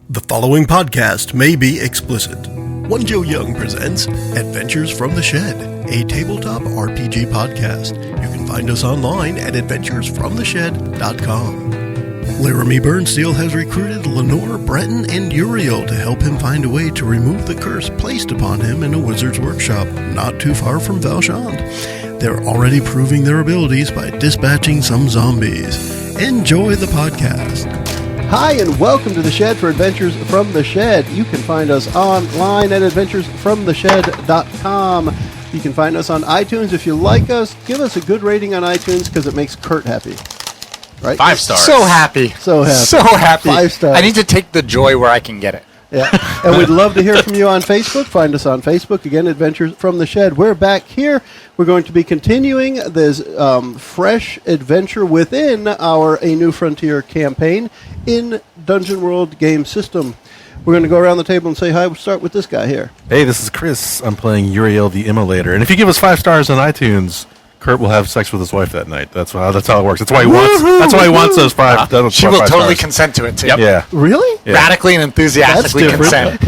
The following podcast may be explicit. One Joe Young presents Adventures from the Shed, a tabletop RPG podcast. You can find us online at adventuresfromtheshed.com. Laramie Burnsteel has recruited Lenore, Bretton, and Uriel to help him find a way to remove the curse placed upon him in a wizard's workshop not too far from Valshond. They're already proving their abilities by dispatching some zombies. Enjoy the podcast. Hi, and welcome to The Shed for Adventures from the Shed. You can find us online at adventuresfromtheshed.com. You can find us on iTunes. If you like us, give us a good rating on iTunes because it makes Kurt happy. Right? 5 stars. So happy. So happy. So happy. 5 stars. I need to take the joy where I can get it. Yeah. And we'd love to hear from you on Facebook. Find us on Facebook. Again, Adventures from the Shed. We're back here. We're going to be continuing this fresh adventure within our A New Frontier campaign in Dungeon World game system. We're going to go around the table and say hi. We'll start with this guy here. Hey, this is Chris. I'm playing Uriel the Immolator. And if you give us 5 stars on iTunes, Kurt will have sex with his wife that night. That's how it works. That's why he wants those 5. She will totally consent to it, too. Yep. Yeah. Really? Yeah. Radically and enthusiastically consent.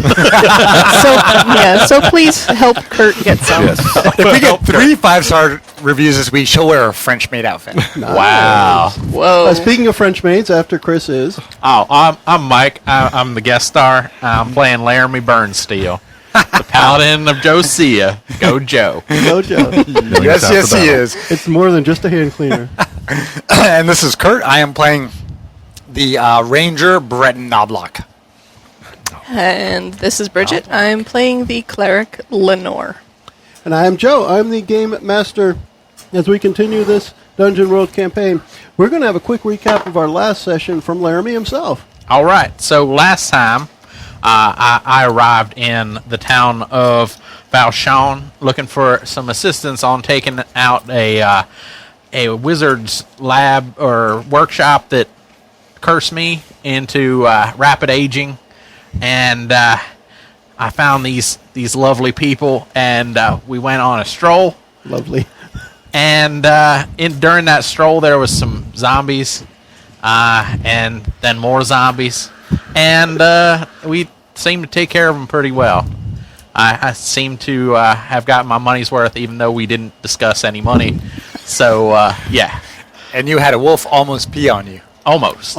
So please help Kurt get some. Yes. If we get 3 5-star reviews this week, she'll wear a French maid outfit. Nice. Wow. Whoa. Speaking of French maids, after Chris is... Oh, I'm Mike. I'm the guest star. I'm playing Laramie Burnsteel, the Paladin of Josiah. Go Joe. No joke. Yes, he is. It's more than just a hand cleaner. And this is Kurt. I am playing the Ranger Bretton Knobloch. And this is Bridget. I'm playing the cleric Lenore. And I am Joe. I'm the game master. As we continue this Dungeon World campaign, we're going to have a quick recap of our last session from Laramie himself. All right. So last time, I arrived in the town of Valshond looking for some assistance on taking out a wizard's lab or workshop that cursed me into rapid aging. And I found these lovely people, and we went on a stroll. Lovely. And during that stroll, there was some zombies, and then more zombies, and we seemed to take care of them pretty well. I seem to have gotten my money's worth, even though we didn't discuss any money. So, yeah. And you had a wolf almost pee on you. Almost.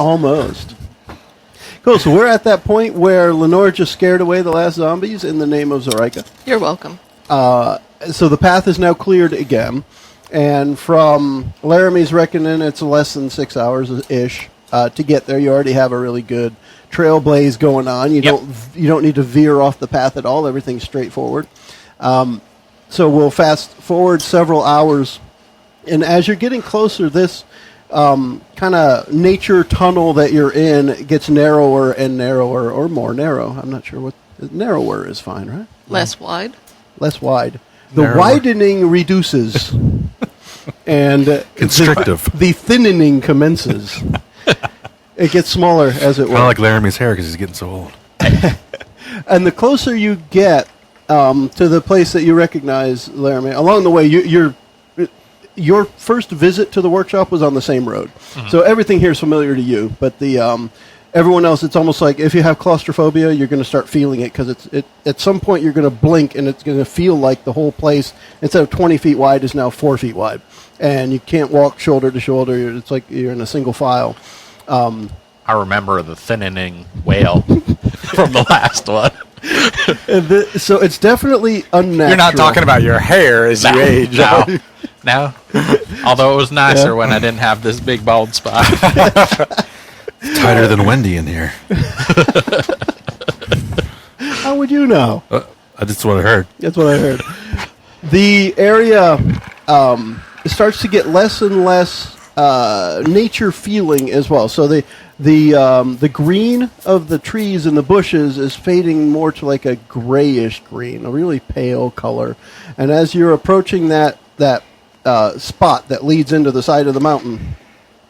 Cool, so we're at that point where Lenore just scared away the last zombies in the name of Zoraika. You're welcome. So the path is now cleared again. And from Laramie's reckoning, it's less than 6 hours-ish to get there. You already have a really good trail blaze going on. You don't need to veer off the path at all. Everything's straightforward. So we'll fast forward several hours. And as you're getting closer, this kind of nature tunnel that you're in gets narrower and narrower, or more narrow. I'm not sure what... Narrower is fine, right? Less wide. Less wide. The Narrower. widening reduces. And Constrictive. the thinning commences. It gets smaller as it Kind of were. like Laramie's hair because he's getting so old. And the closer you get to the place that you recognize, Laramie, along the way, your first visit to the workshop was on the same road. Mm-hmm. So everything here is familiar to you, but everyone else, it's almost like if you have claustrophobia, you're going to start feeling it because at some point you're going to blink and it's going to feel like the whole place, instead of 20 feet wide, is now 4 feet wide. And you can't walk shoulder to shoulder. It's like you're in a single file. I remember the thinning wail from the last one. So it's definitely unnatural. You're not talking about your hair as you age. No. Although it was nicer when I didn't have this big bald spot. Tighter than Wendy in here. How would you know? That's what I heard. That's what I heard. The area starts to get less and less nature feeling as well. So the green of the trees and the bushes is fading more to like a grayish green, a really pale color. And as you're approaching that spot that leads into the side of the mountain,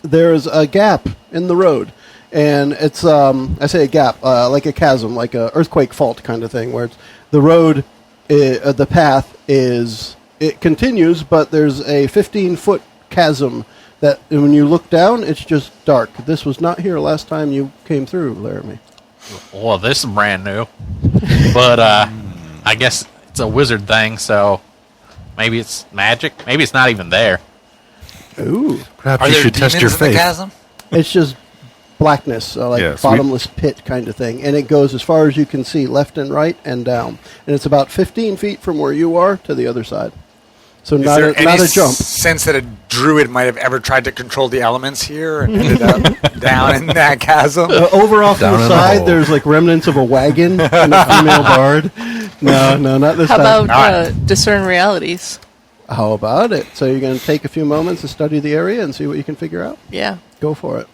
there's a gap in the road. And it's, I say a gap, like a chasm, like a earthquake fault kind of thing, where it's the road, the path it continues, but there's a 15-foot chasm that when you look down, it's just dark. This was not here last time you came through, Laramie. Well, this is brand new. But I guess it's a wizard thing, so maybe it's magic. Maybe it's not even there. Ooh. Perhaps Are you there should test your demons in the faith. chasm? It's just blackness, so like Yeah, so bottomless pit kind of thing. And it goes as far as you can see, left and right and down. And it's about 15 feet from where you are to the other side. So Is not there a, not any a jump. sense that a druid might have ever tried to control the elements here and ended up down in that chasm? Over off to Down the in the side, hole. there's like remnants of a wagon and a female bard. No, not this How time. about discern realities? How about it? So you're going to take a few moments to study the area and see what you can figure out? Yeah, Go for it.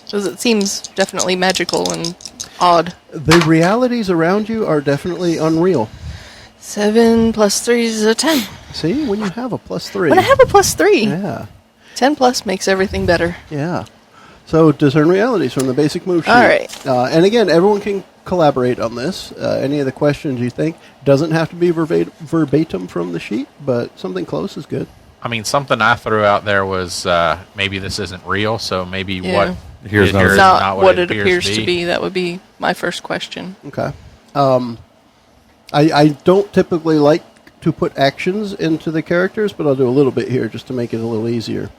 because it seems definitely magical and odd. The realities around you are definitely unreal. 7 plus 3 is a 10. See, when you have a +3. When I have a plus 3, Yeah, 10 plus makes everything better. yeah. So discern realities from the basic move sheet. All right. And again, everyone can collaborate on this. Any of the questions you think doesn't have to be verbatim from the sheet, but something close is good. I mean, something I threw out there was maybe this isn't real, so maybe Yeah. what Here's it not here is Not what it appears appears to be. That would be my first question. Okay. I don't typically like to put actions into the characters, but I'll do a little bit here just to make it a little easier.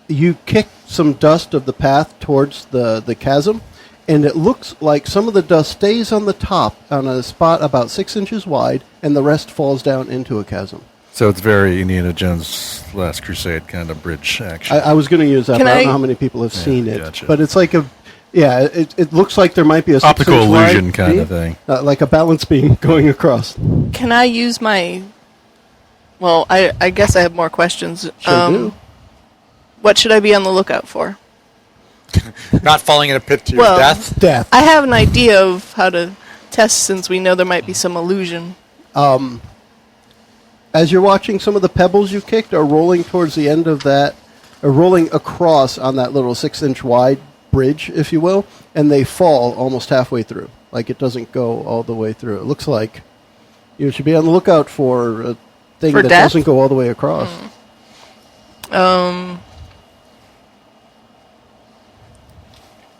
You kick some dust of the path towards the chasm, and it looks like some of the dust stays on the top on a spot about 6 inches wide, and the rest falls down into a chasm. So it's very Indiana Jones Last Crusade kind of bridge action. I was going to use that, Can but I don't I- know how many people have seen it. gotcha. But it's like it looks like there might be a 6 Optical inch wide illusion kind beam, of thing. like a balance beam going across. Can I use my... Well, I guess I have more questions. Sure do. What should I be on the lookout for? Not falling in a pit to your Well- death? Death. I have an idea of how to test since we know there might be some illusion. As you're watching, some of the pebbles you kicked are rolling towards the end of that, or rolling across on that little 6 inch wide bridge, if you will, and they fall almost halfway through. Like it doesn't go all the way through. It looks like you should be on the lookout for a thing For that death? doesn't go all the way across.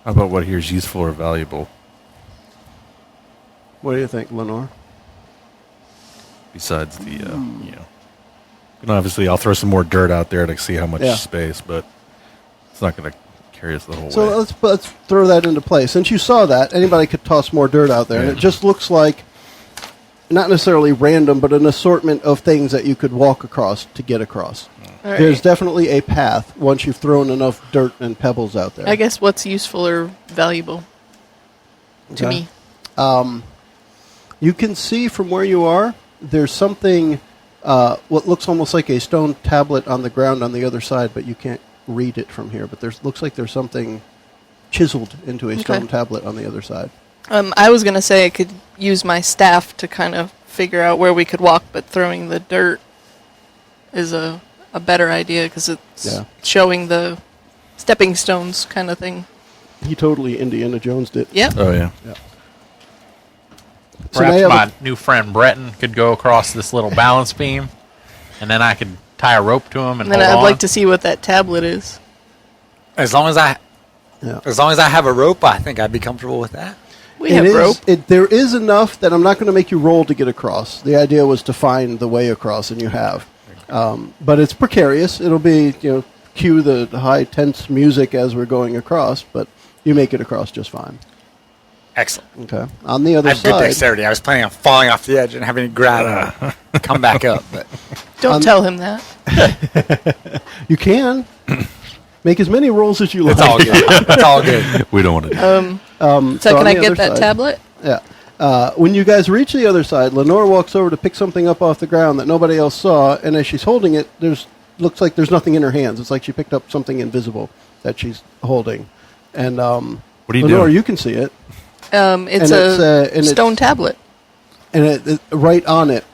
How about what here's useful or valuable? What do you think, Lenore? Besides the, you know. And obviously, I'll throw some more dirt out there to see how much Yeah. space, but it's not going to carry us the whole So way. let's throw that into play. Since you saw that, anybody could toss more dirt out there, and Yeah. it just looks like not necessarily random, but an assortment of things that you could walk across to get across. All right. There's definitely a path once you've thrown enough dirt and pebbles out there. I guess what's useful or valuable to Okay. me. You can see from where you are, there's something, what looks almost like a stone tablet on the ground on the other side, but you can't read it from here. But looks like there's something chiseled into a stone tablet on the other side. I was going to say I could use my staff to kind of figure out where we could walk, but throwing the dirt is a better idea because it's Yeah. showing the stepping stones kind of thing. He totally Indiana Jones'd it. Yep. Oh, yeah. So they Perhaps have my new friend Bretton could go across this little balance beam, and then I could tie a rope to him and And then hold I'd on. like to see what that tablet is. As long as I Yeah. have a rope, I think I'd be comfortable with that. We have rope. There is enough that I'm not going to make you roll to get across. The idea was to find the way across, and you have. But it's precarious. It'll be, cue the high tense music as we're going across, but you make it across just fine. Excellent. Okay. On the other I have good side, dexterity. I was planning on falling off the edge and having to grab and come back up. But Don't tell him that. you can make as many rolls as you like. it's all good. It's all good. We don't want to do that. So on can I the get other that side- tablet? Yeah. When you guys reach the other side, Lenore walks over to pick something up off the ground that nobody else saw, and as she's holding it, looks like there's nothing in her hands. It's like she picked up something invisible that she's holding. And What are you Lenore, doing? you can see it. It's and it's- stone tablet. And right on it,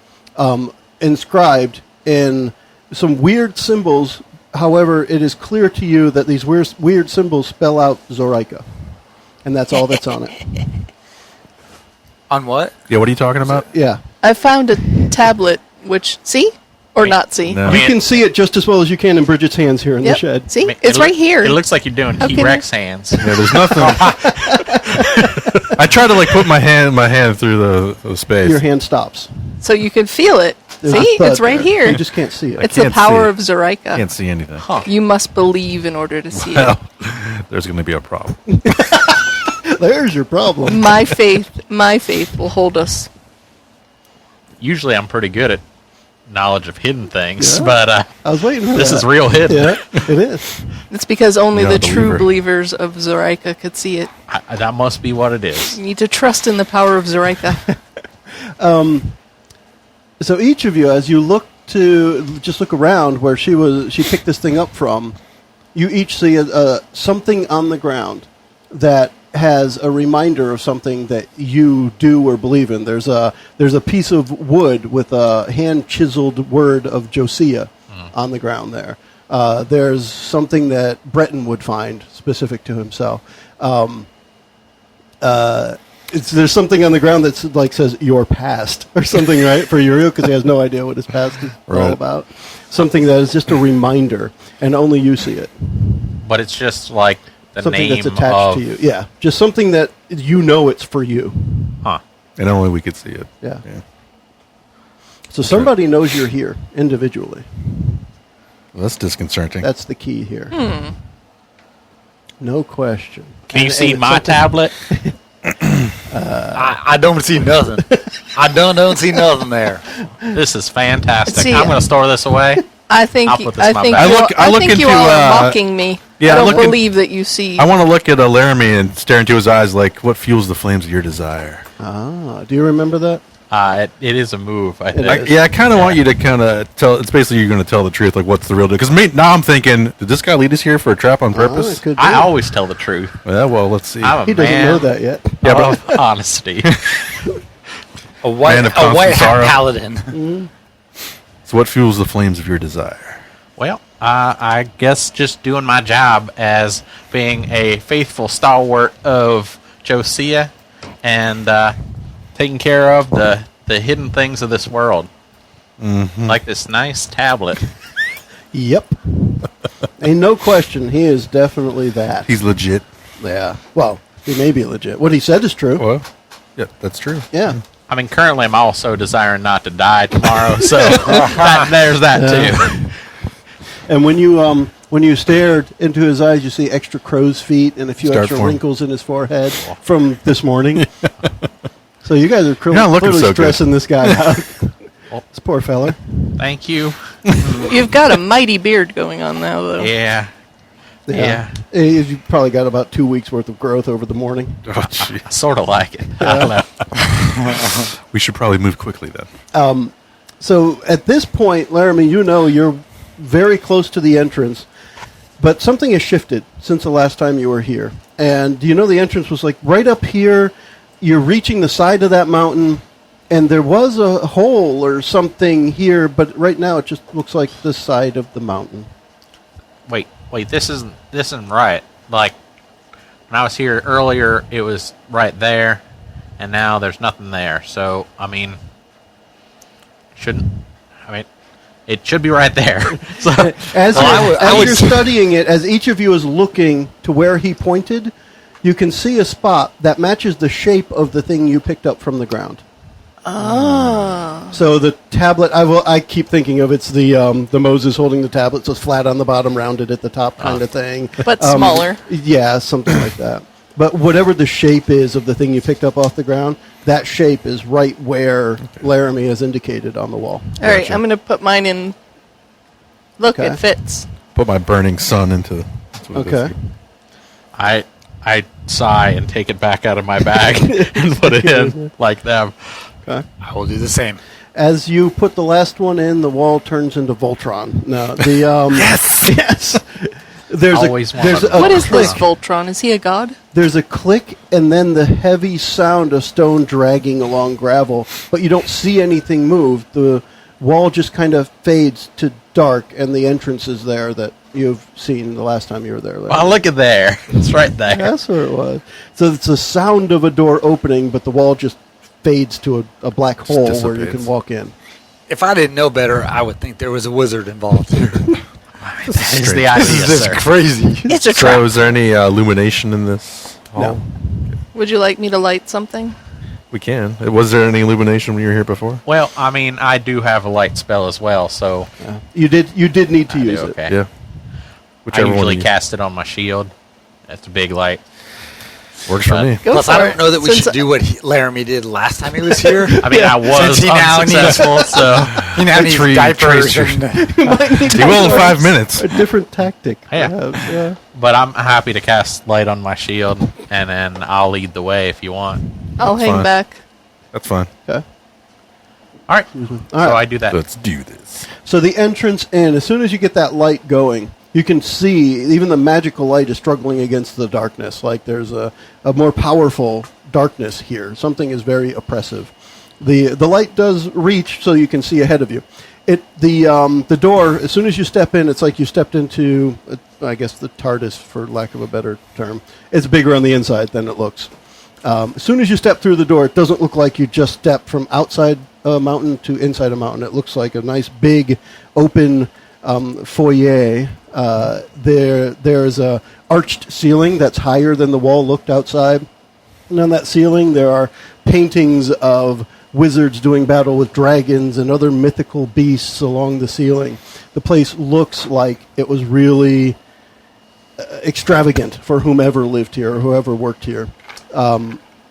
inscribed in some weird symbols. However, it is clear to you that these weird symbols spell out Zoraika. And that's all that's on it. On what? Yeah, what are you talking about? Yeah. I found a tablet, which, see? Or not see? No. You can see it just as well as you can in Bridget's hands here in the Yep. shed. See? I mean, It's right here. It looks like you're doing How can T-Rex hands. Yeah, there's nothing. I try to put my hand through the space. Your hand stops. So you can feel it. There's See? a thud It's right there. here. You just can't see it. It's the can't power see of Zoraika. Can't see anything. You must believe in order to see Well, there's going to be a problem. There's your problem. it. My faith will hold us. Usually I'm pretty good at knowledge of hidden things, Yeah. but I was waiting for this that. is real hidden. Yeah, it is. It's because only You're the not a true believer. believers of Zoraika could see it. That must be what it is. You need to trust in the power of Zoraika. So each of you, as you look around where she picked this thing up from, you each see something on the ground that has a reminder of something that you do or believe in. There's a piece of wood with a hand chiseled word of Josiah on the ground there. There's something that Bretton would find specific to himself. There's something on the ground that says your past or something, right, for Uriel, because he has no idea what his past is all about. Something that is just a reminder, and only you see it. But it's just like the Something name that's attached of to you. Yeah, just something that you know it's for you. Huh. And only we could see it. Yeah. So somebody knows you're here individually. Well, that's disconcerting. That's the key here. No question. Can you And see it's my something- tablet? I don't see nothing. I don't see nothing there. This is fantastic. See, I'm going to store this away. I think I'll put this in my you bag. I look think you into, all are uh, mocking me. yeah, I I don't look in- believe that you see. I want to look at Laramie and stare into his eyes like, what fuels the flames of your desire? Do you remember that? It is a move, I think. I kind of want you to kind of tell. It's basically you're going to tell the truth, like what's the real deal. Because now I'm thinking, did this guy lead us here for a trap on It purpose? could be. I always tell the truth. Yeah, well, let's see. I'm a He doesn't man know that yet. Yeah, but- of honesty. A white, Man of constant sorrow. paladin. So what fuels the flames of your desire? Well, I guess just doing my job as being a faithful stalwart of Josiah and taking care of the hidden things of this world. Like this nice tablet. Yep. Ain't no question. He is definitely that. He's legit. Yeah. Well, he may be legit. What he said is true. Well, yeah, that's true. Yeah. I mean, currently I'm also desiring not to die tomorrow, so there's that too. And when you stared into his eyes, you see extra crow's feet and a few Start extra form. wrinkles in his forehead from this morning. So you guys are not looking clearly so good. stressing this guy out. This poor fella. Thank you. You've got a mighty beard going on now, though. Yeah. Yeah. You've probably got about 2 weeks worth of growth over the morning. Oh, gee. I sort of like it. I don't know. We should probably move quickly then. So at this point, Laramie, you know you're very close to the entrance, but something has shifted since the last time you were here. And you know the entrance was like right up here. You're reaching the side of that mountain, and there was a hole or something here, but right now it just looks like the side of the mountain. Wait, this isn't right. Like when I was here earlier, it was right there, and now there's nothing there. So I mean, it should be right there. So As I would you're studying it, as each of you is looking to where he pointed, you can see a spot that matches the shape of the thing you picked up from the ground. So the tablet, I keep thinking of it's the Moses holding the tablet, so it's flat on the bottom, rounded at the top kind of thing. But smaller. Yeah, something like that. But whatever the shape is of the thing you picked up off the ground, that shape is right where Laramie has indicated on the wall. All right, I'm going to put mine in. Look, Okay. it fits. Put my burning sun into. That's what it Okay. is. I sigh and take it back out of my bag and put it in like them. Okay. I will do the same. As you put the last one in, the wall turns into Voltron. No, the yes. There's Always there's wanted a What is click. this Voltron? Is he a god? There's a click and then the heavy sound of stone dragging along gravel, but you don't see anything move. The wall just kind of fades to dark, and the entrance is there that you've seen the last time you were there. Well, look at there. It's right there. That's where it was. So it's the sound of a door opening, but the wall just fades to a black hole where you dissipates. can walk in. If I didn't know better, I would think there was a wizard involved here. That is the idea, This is just sir. crazy. It's a So trap. is there any illumination in this hall? No. Would you like me to light something? We can. Was there any illumination when you were here before? Well, I mean, I do have a light spell as well, so You did need to I do use it. okay. Yeah. I Whichever one usually you- cast it on my shield. That's a big light. Works for me. Go Plus, for I it. don't know that we Since- should do what Laramie did last time he was here. I mean, I was Since he now needs- unsuccessful, so He now needs Tree- diapers. tracer. And, You might need He will in 5 minutes. a different tactic. Yeah. perhaps, yeah. but I'm happy to cast light on my shield, and then I'll lead the way if you want. I'll That's hang fine. back. That's fine. Okay. All right, All so right. I do that. Let's do this. So the entrance in, as soon as you get that light going, you can see even the magical light is struggling against the darkness. Like there's a more powerful darkness here. Something is very oppressive. The light does reach, so you can see ahead of you. The door, as soon as you step in, it's like you stepped into, I guess, the TARDIS, for lack of a better term. It's bigger on the inside than it looks. As soon as you step through the door, it doesn't look like you just stepped from outside a mountain to inside a mountain. It looks like a nice big open foyer. There's a arched ceiling that's higher than the wall looked outside. And on that ceiling, there are paintings of wizards doing battle with dragons and other mythical beasts along the ceiling. The place looks like it was really extravagant for whomever lived here or whoever worked here.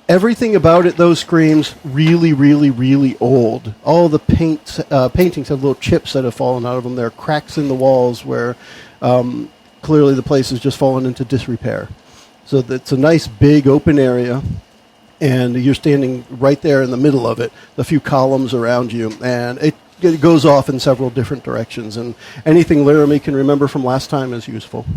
Everything about it, though, screams really, really, really old. All the paintings have little chips that have fallen out of them. There are cracks in the walls where clearly the place has just fallen into disrepair. So it's a nice, big, open area, and you're standing right there in the middle of it, the few columns around you, and it goes off in several different directions, and anything Laramie can remember from last time is useful.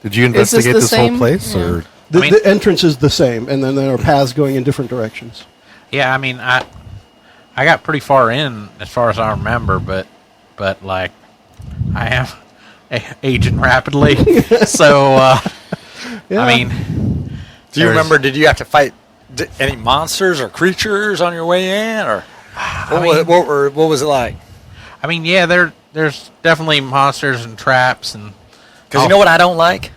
Did you Is this investigate the this whole same? place? Yeah. Or The entrance is the same, and then there are paths going in different directions. Yeah, I mean, I got pretty far in as far as I remember, but like I am aging rapidly, so Yeah. I mean, do you there's- remember? Did you have to fight any monsters or creatures on your way in, or what was it like? I mean, yeah, there's definitely monsters and traps and Because you know what I don't like?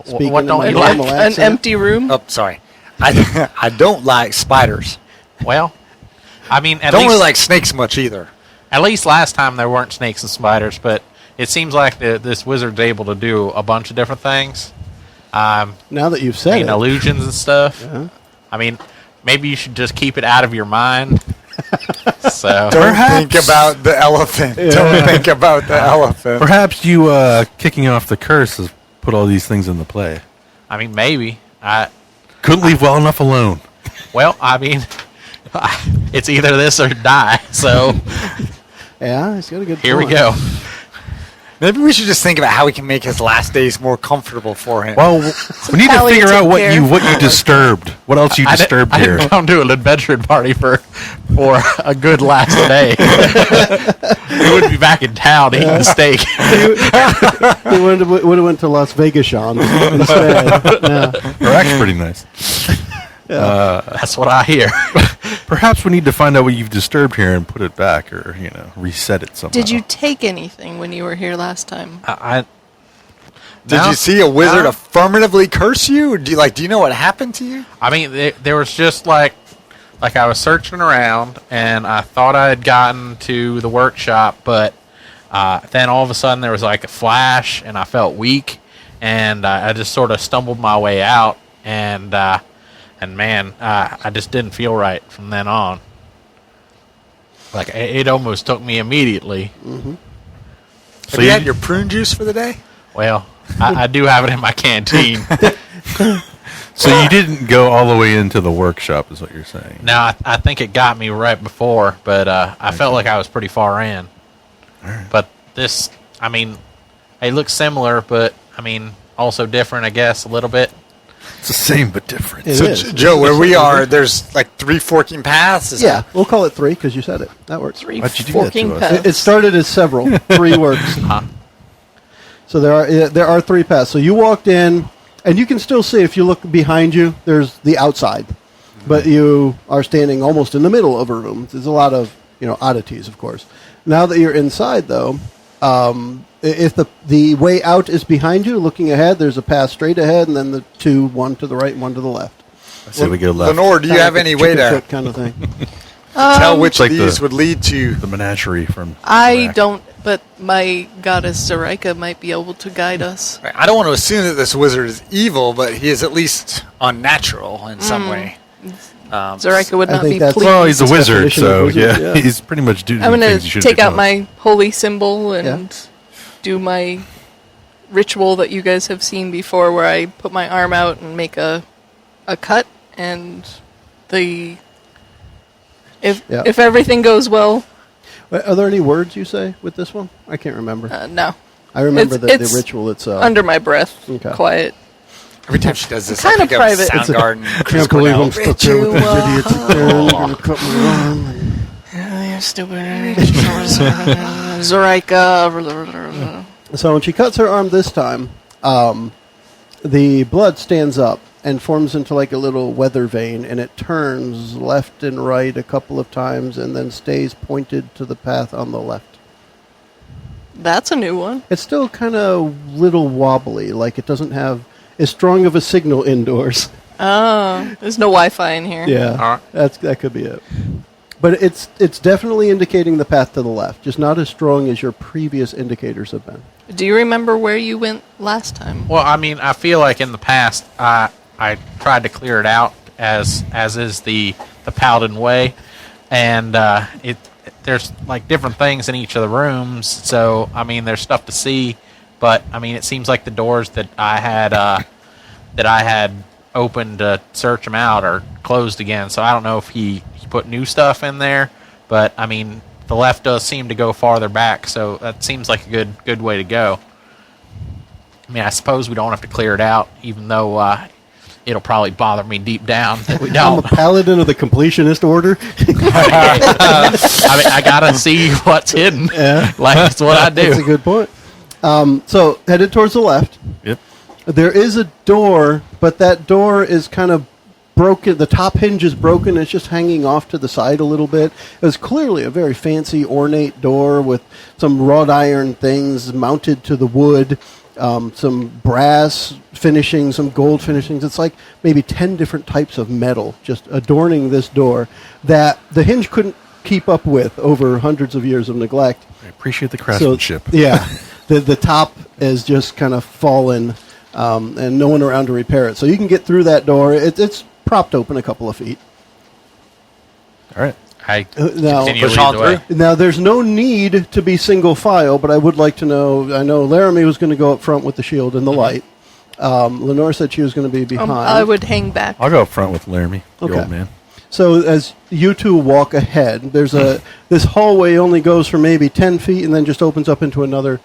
Speaking what in don't my you normal like? An accent. empty room? Oh, sorry. I don't like spiders. Well, I mean, at Don't least really like snakes much either. at least last time there weren't snakes and spiders, but it seems like this wizard's able to do a bunch of different things. Now that you've said it. Illusions and stuff. Yeah. I mean, maybe you should just keep it out of your mind. So Don't think about the elephant. Don't think about the elephant. perhaps you kicking off the curse has put all these things into play. I mean, maybe Couldn't leave well enough alone. well, I mean, it's either this or die. So Yeah, he's got a good here we point. go. Maybe we should just think about how we can make his last days more comfortable for him. Well, we need to figure out what Palliative you care. disturbed. What else you disturbed I here? didn't come to an adventuring party for a good last day. We would be back in town eating the steak. He would have went to Las Vegas instead. Yeah. Iraq's pretty nice. That's what I hear. Perhaps we need to find out what you've disturbed here and put it back, or reset it somehow. Did you take anything when you were here last time? Did you see a wizard affirmatively curse you? Do you know what happened to you? I mean, there was just like I was searching around, and I thought I had gotten to the workshop, but then all of a sudden there was like a flash, and I felt weak, and I just sort of stumbled my way out, and man, I just didn't feel right from then on. Like it almost took me immediately. Mm-hmm. Have you had your prune juice for the day? Well, I do have it in my canteen. So you didn't go all the way into the workshop, is what you're saying? Now, I think it got me right before, but I felt like I was pretty far in. Right. But this, I mean, it looks similar, but, I mean, also different, I guess, a little bit. It's the same but different. It So, is. Joe, where we are, there's like 3 forking paths. Is Yeah, we'll call it 3 because you said it. That works. Three Why'd you do that forking to us? paths. It started as several. 3 works. So there are 3 paths. So you walked in, and you can still see if you look behind you. There's the outside, but you are standing almost in the middle of a room. There's a lot of oddities, of course. Now that you're inside, though, if the way out is behind you, looking ahead, there's a path straight ahead, and then the 2, one to the right, and one to the left. I say we go left. Lenore, do you have any way to kind of thing? tell which like of these the- would lead to? The menagerie from I Iraq. don't, but my goddess Zoraika might be able to guide us. I don't want to assume that this wizard is evil, but he is at least unnatural in some way. Zoraika would I not think be that's- pleased. Well, he's a wizard, Definition of so wizard, yeah, yeah. he's pretty much doing I'm going things to you shouldn't take be out doing. my holy symbol and do my ritual that you guys have seen before, where I put my arm out and make a cut, and if everything goes well, Are there any words you say with this one? I can't remember. no. I remember it's the ritual itself. Under my breath, Okay. quiet. Every time she does this, Kinda I think private. of Soundgarden. I can't believe I'm stuck there with these idiots again. Gonna cut my arm. You're stupid. Zoraika. So when she cuts her arm this time, the blood stands up and forms into like a little weather vein, and it turns left and right a couple of times and then stays pointed to the path on the left. That's a new one. It's still kind of little wobbly, like it doesn't have as strong of a signal indoors. Oh, there's no Wi-Fi in here. Yeah, that could be it. But it's definitely indicating the path to the left, just not as strong as your previous indicators have been. Do you remember where you went last time? Well, I mean, I feel like in the past, I tried to clear it out as is the Paladin way, and there's like different things in each of the rooms. So I mean, there's stuff to see, but I mean, it seems like the doors that I had opened to search them out are closed again. So I don't know if he put new stuff in there, but I mean, the left does seem to go farther back, so that seems like a good way to go. I mean, I suppose we don't have to clear it out, even though it'll probably bother me deep down that we I'm don't. a paladin of the completionist order. I mean, I gotta see what's hidden. Yeah. Like, that's what I That's a do. good point. So headed towards the left. Yep. There is a door, but that door is kind of broken. The top hinge is broken. It's just hanging off to the side a little bit. It was clearly a very fancy, ornate door with some wrought iron things mounted to the wood, some brass finishing, some gold finishings. It's like maybe 10 different types of metal just adorning this door that the hinge couldn't keep up with over hundreds of years of neglect. I appreciate the craftsmanship. So, yeah, the top is just kind of fallen, and no one around to repair it. So you can get through that door. It's propped open a couple of feet. All right. I Now, continue push to lead on the way. through. now, there's no need to be single file, but I would like to know. I know Laramie was going to go up front with the shield and the light. Lenore said she was going to be behind. I would hang back. I'll go up front with Laramie, the Okay. old man. So as you two walk ahead, there's this hallway only goes for maybe 10 feet and then just opens up into another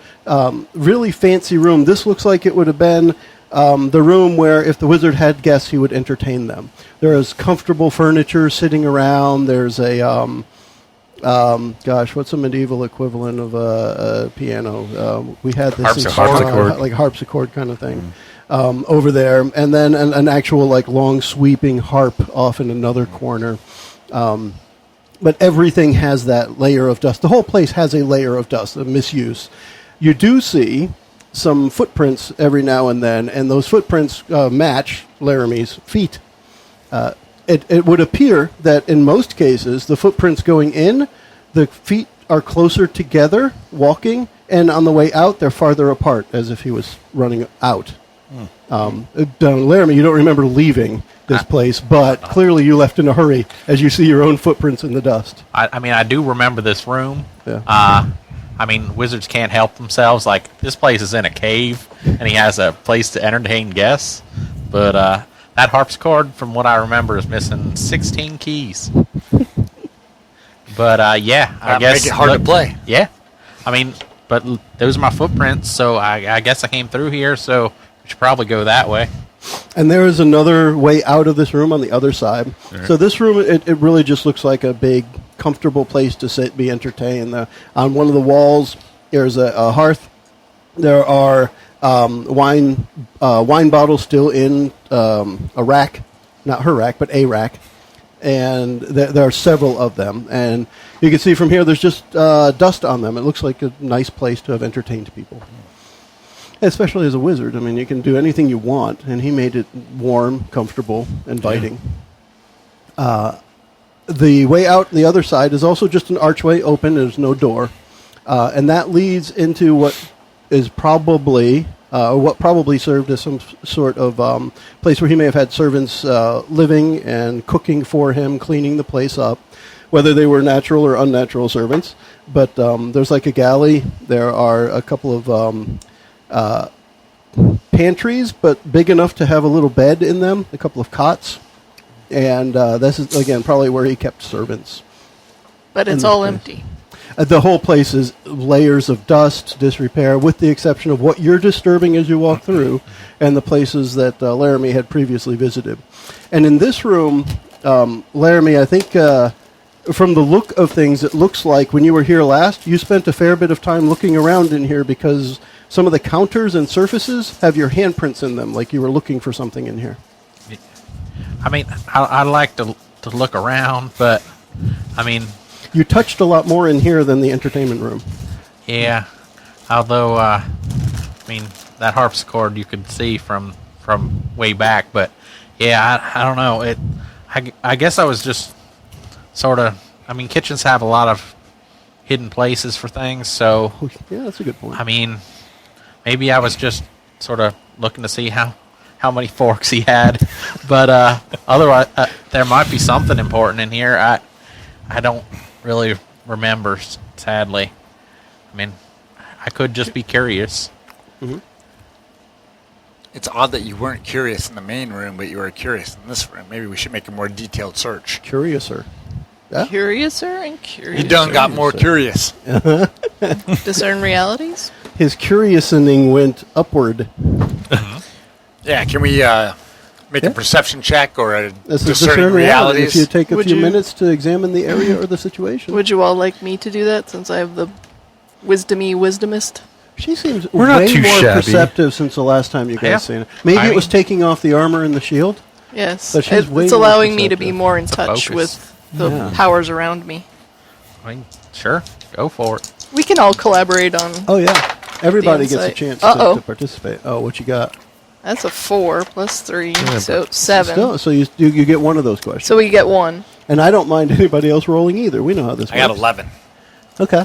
really fancy room. This looks like it would have been the room where if the wizard had guests, he would entertain them. There is comfortable furniture sitting around. There's a, what's a medieval equivalent of a piano? We had this in Harpsichord. like harpsichord kind of thing. Over there, and then an actual like long sweeping harp off in another corner. But everything has that layer of dust. The whole place has a layer of dust, of misuse. You do see some footprints every now and then, and those footprints match Laramie's feet. It would appear that in most cases, the footprints going in, the feet are closer together, walking, and on the way out, they're farther apart, as if he was running out. Laramie, you don't remember leaving this place, but clearly you left in a hurry as you see your own footprints in the dust. I mean, I do remember this room. Yeah. I mean, wizards can't help themselves. Like, this place is in a cave, and he has a place to entertain guests. But that harpsichord, from what I remember, is missing 16 keys. But, yeah, I guess... Make it hard to play. Yeah. I mean, but those are my footprints, so I guess I came through here, so we should probably go that way. And there is another way out of this room on the other side. Right. So this room, it really just looks like a big, comfortable place to sit, be entertained. On one of the walls, there's a hearth. There are wine bottles still in a rack. Not her rack, but a rack. And there are several of them. And you can see from here, there's just dust on them. It looks like a nice place to have entertained people. Especially as a wizard. I mean, you can do anything you want, and he made it warm, comfortable, inviting. The way out the other side is also just an archway open. There's no door. And that leads into what is probably, what probably served as some sort of place where he may have had servants living and cooking for him, cleaning the place up, whether they were natural or unnatural servants. But there's like a galley. There are a couple of pantries, but big enough to have a little bed in them, a couple of cots. And this is, again, probably where he kept servants. But it's all empty. The whole place is layers of dust, disrepair, with the exception of what you're disturbing as you walk through and the places that Laramie had previously visited. And in this room, Laramie, I think from the look of things, it looks like when you were here last, you spent a fair bit of time looking around in here because some of the counters and surfaces have your handprints in them, like you were looking for something in here. I mean, I like to look around, but, I mean... You touched a lot more in here than the entertainment room. Yeah, although, I mean, that harpsichord you could see from way back, but, yeah, I don't know. I guess I was just sort of... I mean, kitchens have a lot of hidden places for things, so... Yeah, that's a good point. I mean, maybe I was just sort of looking to see how many forks he had, but otherwise there might be something important in here. I don't really remember, sadly. I mean, I could just be curious. Mm-hmm. It's odd that you weren't curious in the main room, but you were curious in this room. Maybe we should make a more detailed search. Curiouser. Yeah? Curiouser and curious. You done got more curious. Discern realities? His curiousing went upward. Yeah, can we make a perception check or a This is discerning realities? If you take a Would few you- minutes to examine the area or the situation. Would you all like me to do that since I have the wisdomist? She seems We're not way too more shabby. perceptive since the last time you guys Yeah. seen it. Maybe I it was mean- taking off the armor and the shield. Yes. But she's way It's more allowing me to be perceptive. more in a touch focus. with the Yeah. powers around me. I mean, sure, go for it. We can all collaborate on... Oh, yeah. Everybody gets a insight. chance Uh-oh. to participate. Oh, what you got? That's a 4 plus 3, so 7. Still, so you get one of those questions. So we get 1. And I don't mind anybody else rolling either. We know how this I got works. 11. Okay.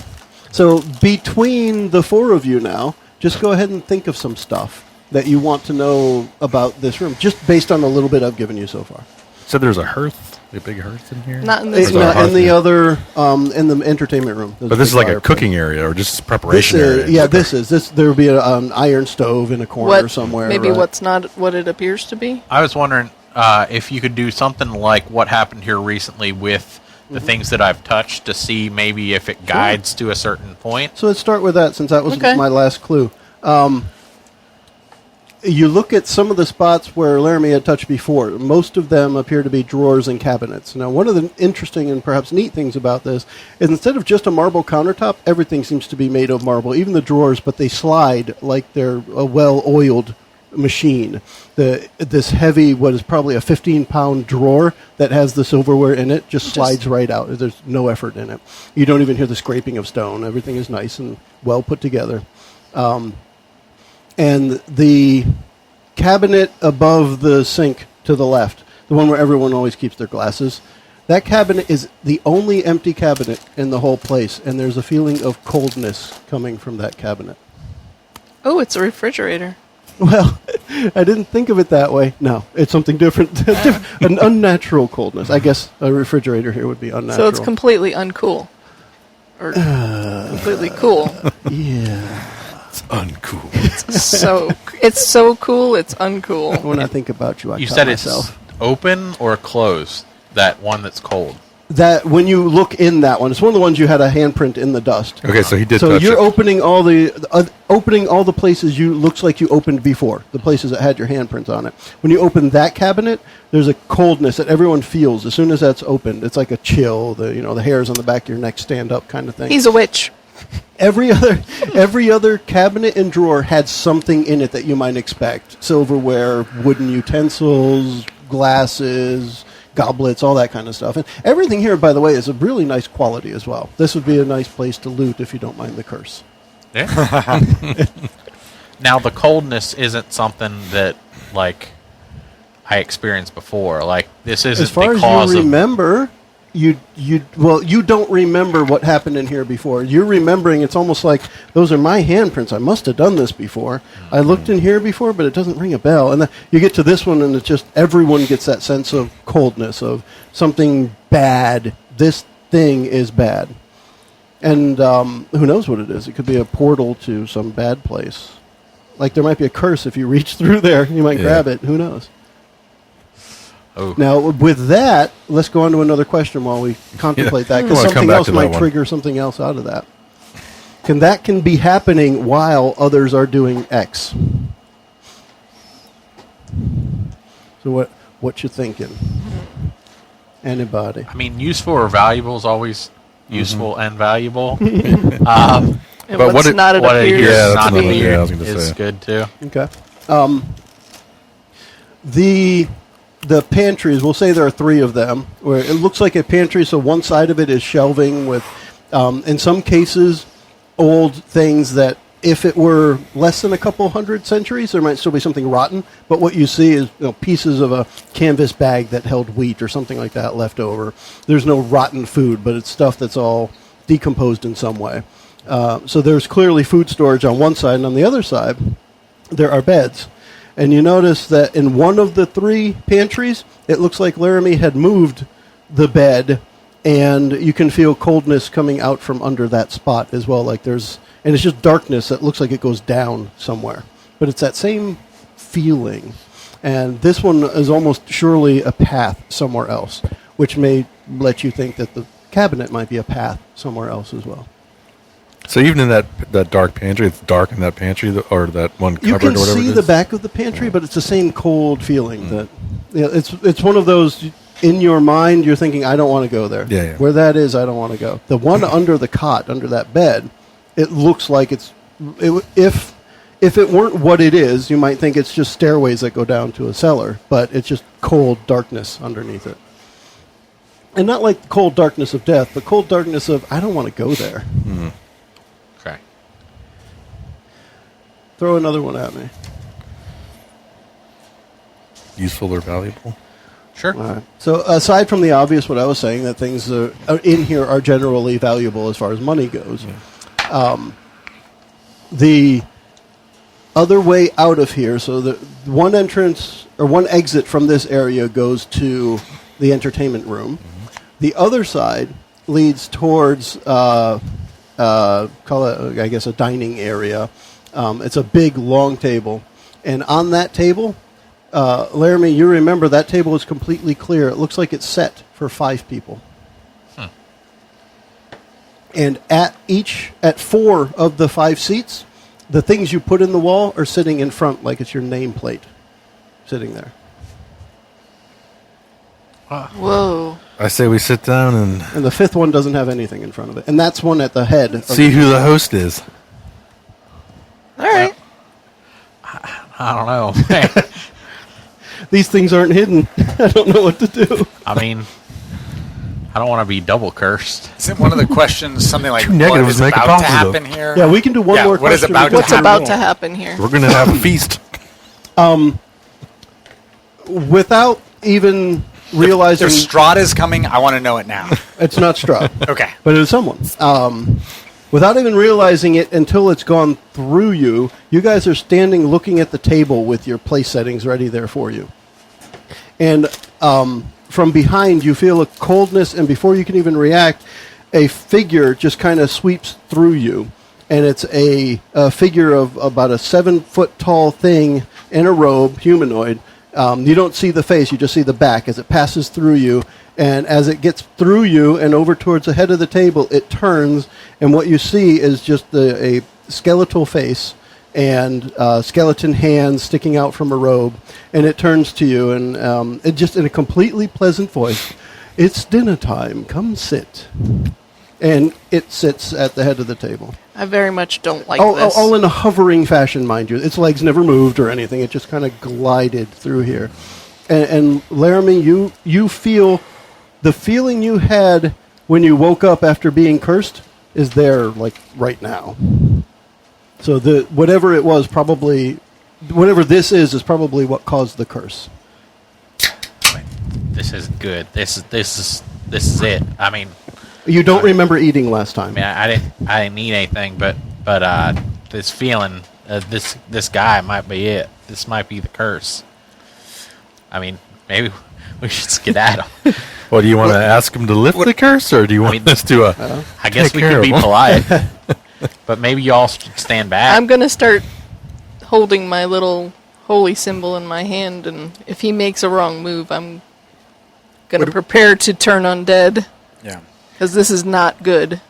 So between the four of you now, just go ahead and think of some stuff that you want to know about this room, just based on the little bit I've given you so far. So there's a hearth, a big hearth in here. Not in this It's room. not in the other, in the entertainment room. There's But this is big like a fireplace. cooking area or just This preparation area. is, yeah, this. There would be an iron stove in a corner somewhere. Maybe right? what's not what it appears to be? I was wondering if you could do something like what happened here recently with the things that I've touched to see maybe if it guides to a certain point. So let's start with that, since that was Okay. my last clue. You look at some of the spots where Laramie had touched before. Most of them appear to be drawers and cabinets. Now, one of the interesting and perhaps neat things about this is instead of just a marble countertop, everything seems to be made of marble, even the drawers, but they slide like they're a well-oiled machine. This heavy, what is probably a 15-pound drawer that has the silverware in it, just slides right out. There's no effort in it. You don't even hear the scraping of stone. Everything is nice and well put together. And the cabinet above the sink to the left, the one where everyone always keeps their glasses, that cabinet is the only empty cabinet in the whole place, and there's a feeling of coldness coming from that cabinet. Oh, it's a refrigerator. Well, I didn't think of it that way. No, it's something different. An unnatural coldness. I guess a refrigerator here would be unnatural. So it's completely uncool. Or completely cool. Yeah. It's uncool. So it's so cool, it's uncool. When I think about you, I You cut said myself. it's open or closed, that one that's cold. That when you look in that one, it's one of the ones you had a handprint in the dust. Okay, so he did So touch you're it. opening all the places you looks like you opened before, the places that had your handprint on it. When you open that cabinet, there's a coldness that everyone feels as soon as that's opened. It's like a chill. The hairs on the back of your neck stand up, kind of thing. He's a witch. Every other cabinet and drawer had something in it that you might expect: silverware, wooden utensils, glasses, goblets, all that kind of stuff. And everything here, by the way, is of really nice quality as well. This would be a nice place to loot if you don't mind the curse. Yeah. Now the coldness isn't something that like I experienced before. Like this isn't As far the as cause you of. remember, you don't remember what happened in here before. You're remembering. It's almost like those are my handprints. I must have done this before. I looked in here before, but it doesn't ring a bell. And then you get to this one, and it's just everyone gets that sense of coldness, of something bad. This thing is bad, and who knows what it is? It could be a portal to some bad place. Like there might be a curse if you reach through there. You might grab it. Who knows? Oh. Now, with that, let's go on to another question while we contemplate that, because I wanna come something back else to that might one. trigger something else out of that. Can be happening while others are doing X? So what you thinking? Anybody? I mean, useful or valuable is always useful and valuable. And But what's not, it What appears appears that's not to another- be yeah, I was gonna is say. good too. Okay. The pantries, we'll say there are 3 of them, where it looks like a pantry, so one side of it is shelving with, in some cases, old things that if it were less than a couple hundred centuries, there might still be something rotten, but what you see is pieces of a canvas bag that held wheat or something like that left over. There's no rotten food, but it's stuff that's all decomposed in some way. So there's clearly food storage on one side, and on the other side, there are beds. And you notice that in one of the 3 pantries, it looks like Laramie had moved the bed, and you can feel coldness coming out from under that spot as well. Like and it's just darkness that looks like it goes down somewhere. But it's that same feeling. And this one is almost surely a path somewhere else, which may let you think that the cabinet might be a path somewhere else as well. So even in that dark pantry, it's dark in that pantry or that one cupboard You can or whatever see it the is? back of the pantry, but it's the same cold feeling that it's one of those in your mind you're thinking I don't want to go there. Yeah. Where that is, I don't want to go. The one under the cot, under that bed, it looks like if it weren't what it is, you might think it's just stairways that go down to a cellar, but it's just cold darkness underneath it. And not like the cold darkness of death, but cold darkness of I don't want to go there. Okay. Throw another one at me. Useful or valuable? Sure. All right. So aside from the obvious, what I was saying, that things are in here are generally valuable as far as money goes. The other way out of here, so the one entrance or one exit from this area goes to the entertainment room. The other side leads towards, call it, I guess, a dining area. It's a big, long table. And on that table, Laramie, you remember that table is completely clear. It looks like it's set for 5 people. And at 4 of the 5 seats, the things you put in the wall are sitting in front like it's your nameplate sitting there. Whoa. I say we sit down and And the 5th one doesn't have anything in front of it. And that's one at the head. see who the host is. All right. I don't know. These things aren't hidden. I don't know what to do. I mean, I don't want to be double cursed. Isn't one of the questions something like Two what negatives is make it about to positive. happen here? Yeah, we can do one Yeah, more what is question. about to What's happen? about to happen here? We're going to have a feast. Without even realizing If Strahd coming, I want to know it now. it's not Strahd. Okay. But it's someone. Without even realizing it until it's gone through you, you guys are standing looking at the table with your place settings ready there for you. And from behind, you feel a coldness, and before you can even react, a figure just kind of sweeps through you. And it's a figure of about a 7-foot tall thing in a robe, humanoid. You don't see the face, you just see the back as it passes through you. And as it gets through you and over towards the head of the table, it turns, and what you see is just a skeletal face and skeleton hands sticking out from a robe. And it turns to you, and it just in a completely pleasant voice, "It's dinner time, come sit." And it sits at the head of the table. I very much don't like All this. in a hovering fashion, mind you. Its legs never moved or anything. It just kind of glided through here. And Laramie, you feel the feeling you had when you woke up after being cursed is there, like, right now. So whatever it was, probably whatever this is probably what caused the curse. This is good. This is it. I mean, You don't remember eating last time. I didn't eat anything, but this feeling, this guy might be it. This might be the curse. I mean, maybe we should skedaddle. Well, do you want to ask him to lift the curse, or do you want us to? I guess we care could of be him. polite, but maybe y'all should stand back. I'm going to start holding my little holy symbol in my hand, and if he makes a wrong move, I'm going to prepare to turn undead, Yeah. because this is not good.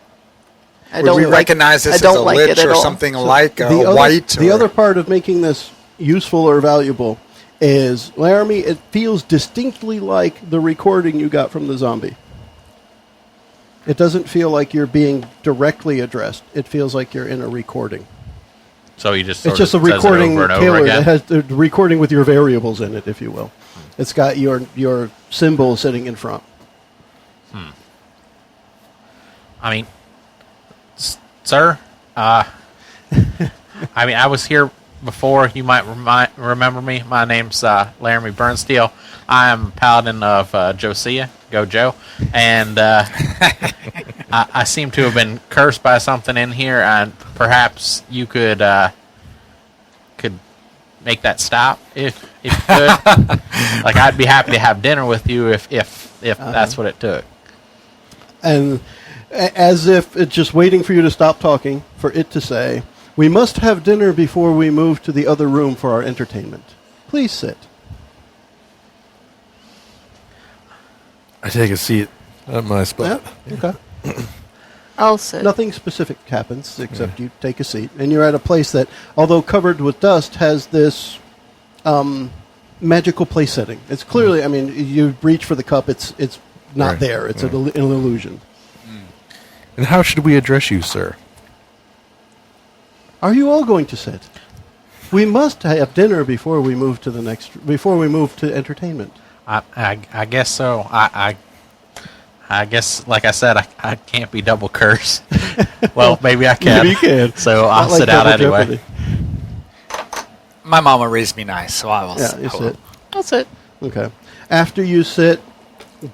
I Would don't we like- recognize this I as don't a like it lich at or all. something like a the white? the or- other part of making this useful or valuable is, Laramie, it feels distinctly like the recording you got from the zombie. It doesn't feel like you're being directly addressed. It feels like you're in a recording. So you just It's sort just a of says it recording over and over tailored. again? It has the recording with your variables in it, if you will. It's got your symbol sitting in front. I mean, sir, I mean, I was here before. You might remember me. My name's Laramie Burnsteel. I am paladin of Josiah, Go Joe, and I seem to have been cursed by something in here, and perhaps you could make that stop if you could. Like, I'd be happy to have dinner with you if that's what it took. And as if it's just waiting for you to stop talking, for it to say, "We must have dinner before we move to the other room for our entertainment. Please sit." I take a seat at my spot. Okay. I'll sit. Nothing specific happens except you take a seat, and you're at a place that, although covered with dust, has this magical place setting. It's clearly, I mean, you reach for the cup, it's not Right. there. It's an illusion. And how should we address you, sir? Are you all going to sit? We must have dinner before we move to entertainment. I guess so. I guess, like I said, I can't be double cursed. Well, maybe I can. Maybe you can. So I'll Not like sit out Double anyway. Jeopardy. My mama raised me nice, so I will. Yeah, you sit. I'll sit. Okay. After you sit,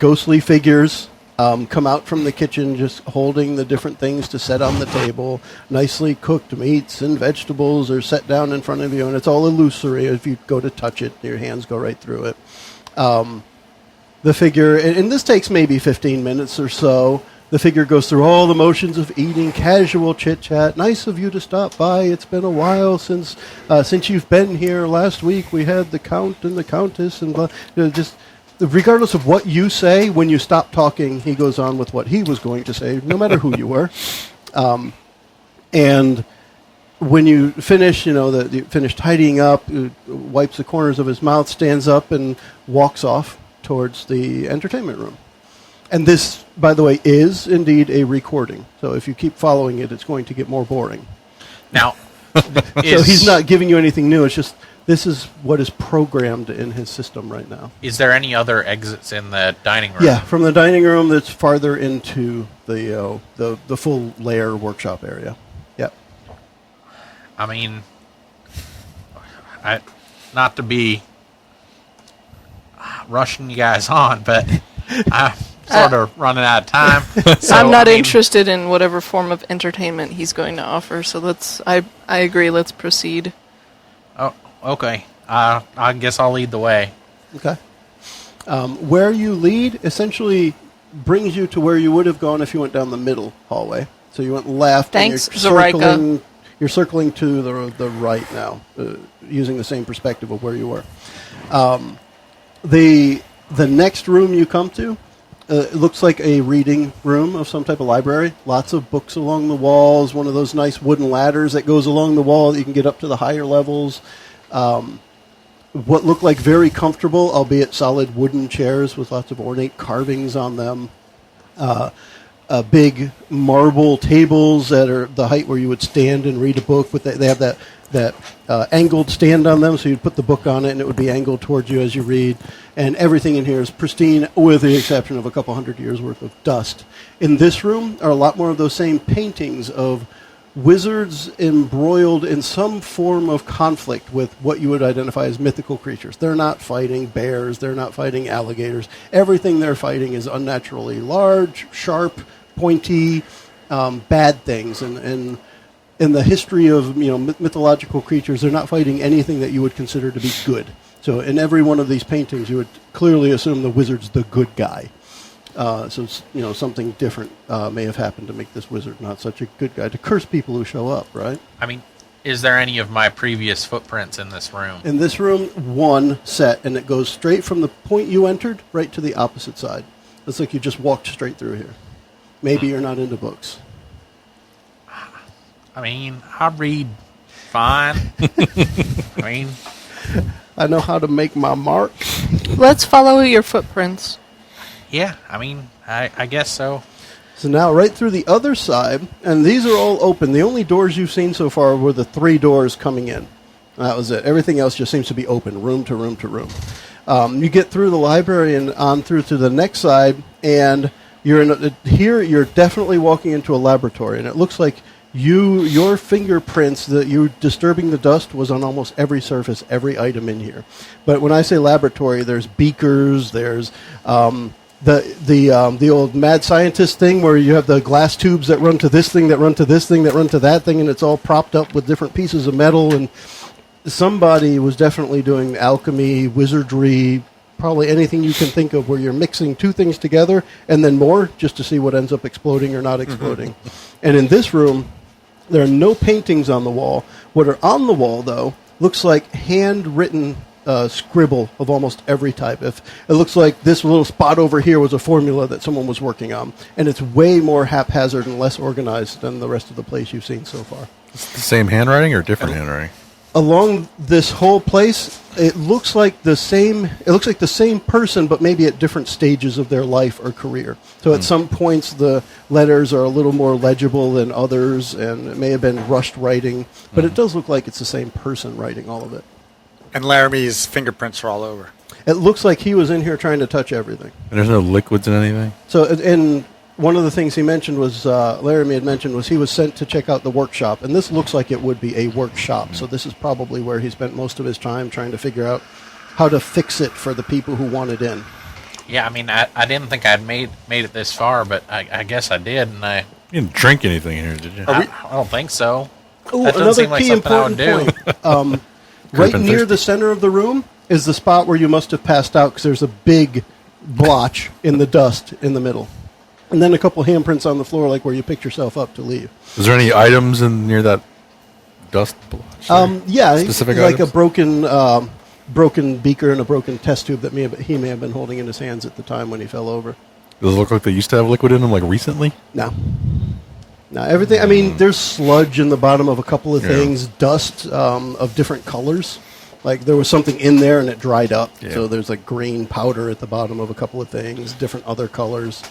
ghostly figures come out from the kitchen, just holding the different things to set on the table. Nicely cooked meats and vegetables are set down in front of you, and it's all illusory. If you go to touch it, your hands go right through it. The figure, and this takes maybe 15 minutes or so. The figure goes through all the motions of eating, casual chit-chat. Nice of you to stop by. It's been a while since you've been here. Last week we had the Count and the Countess, and blah, just regardless of what you say, when you stop talking, he goes on with what he was going to say, no matter who you were. And when you finish, you finish tidying up, wipes the corners of his mouth, stands up, and walks off towards the entertainment room. And this, by the way, is indeed a recording. So if you keep following it, it's going to get more boring. Now, So he's not giving you anything new. It's just this is what is programmed in his system right now. Is there any other exits in the dining room? Yeah, from the dining room that's farther into the full lair workshop area. Yep. I mean, not to be rushing you guys on, but I'm sort of running out of time. So, I'm not I mean, interested in whatever form of entertainment he's going to offer, so I agree, let's proceed. Oh, okay. I guess I'll lead the way. Okay. Where you lead essentially brings you to where you would have gone if you went down the middle hallway. So you went left. Thanks, and you're Zoraika. You're circling to the right now, using the same perspective of where you were. The next room you come to it looks like a reading room of some type of library. Lots of books along the walls. One of those nice wooden ladders that goes along the wall that you can get up to the higher levels. What look like very comfortable, albeit solid wooden chairs with lots of ornate carvings on them. Big marble tables that are the height where you would stand and read a book. They have that angled stand on them, so you'd put the book on it and it would be angled towards you as you read. And everything in here is pristine, with the exception of a couple hundred years worth of dust. In this room are a lot more of those same paintings of wizards embroiled in some form of conflict with what you would identify as mythical creatures. They're not fighting bears. They're not fighting alligators. Everything they're fighting is unnaturally large, sharp, pointy, bad things. And in the history of mythological creatures, they're not fighting anything that you would consider to be good. So in every one of these paintings, you would clearly assume the wizard's the good guy. So something different may have happened to make this wizard not such a good guy, to curse people who show up, right? I mean, is there any of my previous footprints in this room? In this room, one set, and it goes straight from the point you entered right to the opposite side. It's like you just walked straight through here. Maybe you're not into books. I mean, I read fine. I know how to make my mark. Let's follow your footprints. Yeah, I mean, I guess so. So now right through the other side, and these are all open. The only doors you've seen so far were the 3 doors coming in. That was it. Everything else just seems to be open, room to room to room. You get through the library and on through to the next side, and you're definitely walking into a laboratory, and it looks like your fingerprints that you disturbing the dust was on almost every surface, every item in here. But when I say laboratory, there's beakers, there's the old mad scientist thing where you have the glass tubes that run to this thing, that run to this thing, that run to that thing, and it's all propped up with different pieces of metal. And somebody was definitely doing alchemy, wizardry, probably anything you can think of where you're mixing 2 things together and then more just to see what ends up exploding or not exploding. And in this room, there are no paintings on the wall. What are on the wall, though, looks like handwritten scribble of almost every type. If it looks like this little spot over here was a formula that someone was working on, and it's way more haphazard and less organized than the rest of the place you've seen so far. It's the same handwriting or different handwriting? Along this whole place, it looks like the same. It looks like the same person, but maybe at different stages of their life or career. So at some points, the letters are a little more legible than others, and it may have been rushed writing, but it does look like it's the same person writing all of it. And Laramie's fingerprints are all over. It looks like he was in here trying to touch everything. And there's no liquids in anything? So, and one of the things he mentioned was, Laramie had mentioned, was he was sent to check out the workshop. And this looks like it would be a workshop. So this is probably where he spent most of his time trying to figure out how to fix it for the people who wanted in. Yeah, I mean, I didn't think I'd made it this far, but I guess I did, and You didn't drink anything in here, did you? I don't think so. Ooh, That doesn't another seem like key something I would important do. point. Right been near thirsty. the center of the room is the spot where you must have passed out because there's a big blotch in the dust in the middle. And then a couple handprints on the floor, like where you picked yourself up to leave. Is there any items in near that dust blotch? Yeah, Specific like items? a broken beaker and a broken test tube that he may have been holding in his hands at the time when he fell over. Does it look like they used to have liquid in them, like recently? No, everything. I mean, there's sludge in the bottom of a couple of Yeah. things, dust of different colors. Like there was something in there and it dried up. Yeah. So there's like green powder at the bottom of a couple of things, different other colors.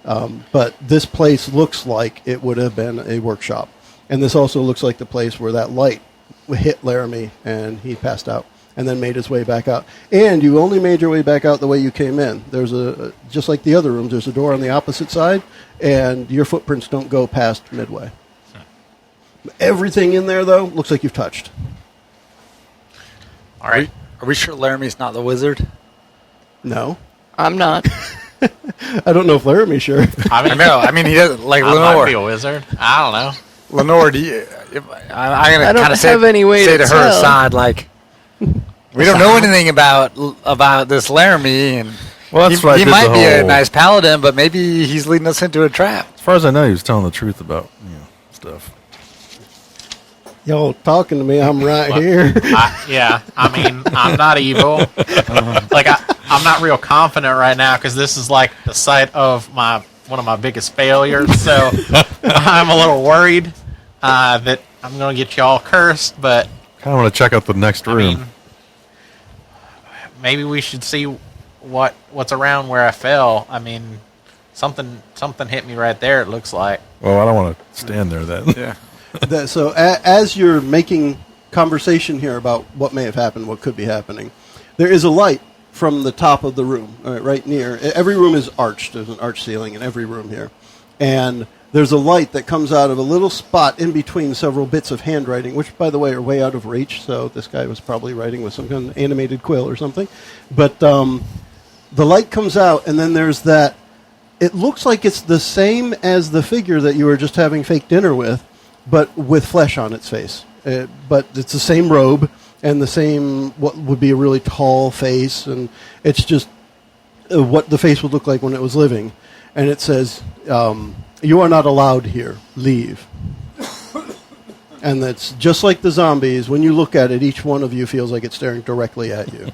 But this place looks like it would have been a workshop. And this also looks like the place where that light hit Laramie and he passed out and then made his way back out. And you only made your way back out the way you came in. There's just like the other rooms, there's a door on the opposite side, and your footprints don't go past midway. Everything in there, though, looks like you've touched. All right. Are we sure Laramie's not the wizard? No. I'm not. I don't know if Laramie's sure. I mean, I mean, he doesn't, like I might be Lenore. a wizard. I don't know. Lenore, do you? I'm I gonna don't kind of say have any way to to her tell. side, like we don't know anything about this Laramie, and Well, that's he, why I he did might the be a whole- nice paladin, but maybe he's leading us into a trap. As far as I know, he was telling the truth about stuff. Y'all talking to me, I'm right here. I mean, I'm not evil. Like, I'm not real confident right now because this is like the site of one of my biggest failures. So I'm a little worried that I'm going to get you all cursed. But Kind of want to check out the next I room. mean, maybe we should see what's around where I fell. I mean, something hit me right there. It looks like. Well, I don't want to stand there then. Yeah. So as you're making conversation here about what may have happened, what could be happening, there is a light from the top of the room, right near. Every room is arched. There's an arched ceiling in every room here. And there's a light that comes out of a little spot in between several bits of handwriting, which, by the way, are way out of reach, so this guy was probably writing with some kind of animated quill or something. But the light comes out, and then there's that. It looks like it's the same as the figure that you were just having fake dinner with, but with flesh on its face. But it's the same robe and the same, what would be a really tall face, and it's just what the face would look like when it was living. And it says, "You are not allowed here. Leave." And that's just like the zombies. When you look at it, each one of you feels like it's staring directly at you.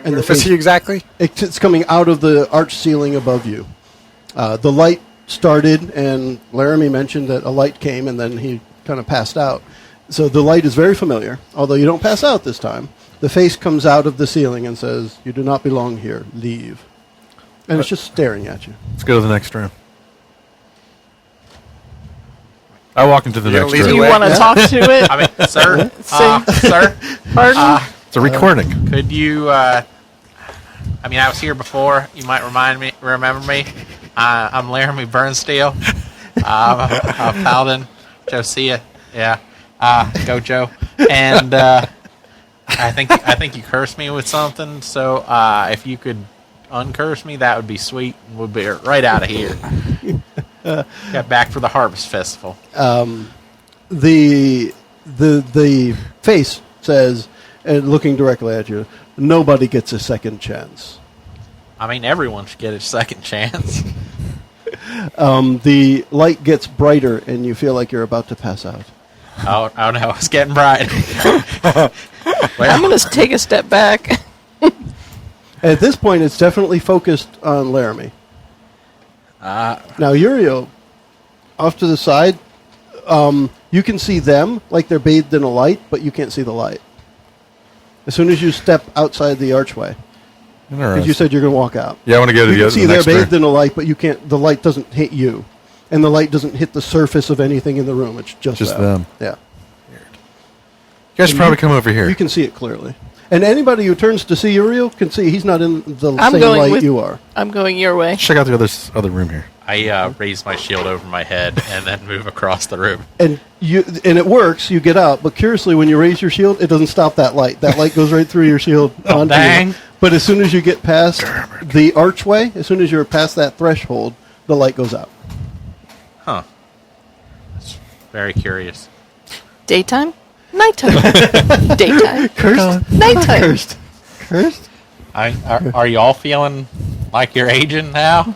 And the face, exactly? it's coming out of the arch ceiling above you. The light started, and Laramie mentioned that a light came, and then he kind of passed out. So the light is very familiar, although you don't pass out this time. The face comes out of the ceiling and says, "You do not belong here. Leave." And it's just staring at you. Let's go to the next room. I walk into the next Do room. you want to talk to it? I mean, sir, Say- sir, Pardon? It's a recording. could you? I mean, I was here before. You might remember me. I'm Laramie Burnsteel. Paladin, Josiah. Yeah, go Joe. And I think you cursed me with something. So if you could uncurse me, that would be sweet. We'll be right out of here. Got back for the Harvest Festival. The face says, and looking directly at you, "Nobody gets a second chance." I mean, everyone should get a second chance. The light gets brighter, and you feel like you're about to pass out. Oh no, it's getting bright. I'm going to take a step back. At this point, it's definitely focused on Laramie. Now, Uriel, off to the side, you can see them like they're bathed in a light, but you can't see the light. As soon as you step outside the archway, because you said you're going to walk out. Yeah, I want to go to You the can see the they're next bathed room. in a light, but you can't. The light doesn't hit you, and the light doesn't hit the surface of anything in the room. It's just them. Yeah, You guys should probably come over here. you can see it clearly. And anybody who turns to see Uriel can see he's not in the I'm same going light with- you are. I'm going your way. Check out the other room here. I raise my shield over my head and then move across the room. And it works. You get out, but curiously, when you raise your shield, it doesn't stop that light. That light goes right through your shield onto dang. you. But as soon as you get past the archway, as soon as you're past that threshold, the light goes out. Huh. That's very curious. Daytime? Nighttime. Daytime. Cursed? Nighttime. Cursed? Are you all feeling like you're aging now?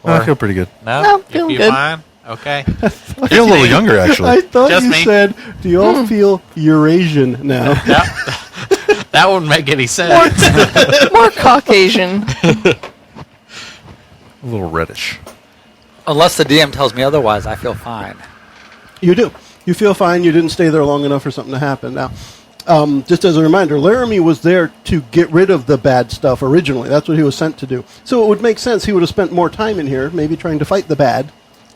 I feel pretty good. No? No, You feeling feel good. fine? Okay. I feel a little younger, actually. I thought Just you me. said, "Do you all feel Eurasian now?" That wouldn't make any sense. More Caucasian. A little reddish. Unless the DM tells me otherwise, I feel fine. You do. You feel fine. You didn't stay there long enough for something to happen. Now, just as a reminder, Laramie was there to get rid of the bad stuff originally. That's what he was sent to do. So it would make sense he would have spent more time in here, maybe trying to fight the bad,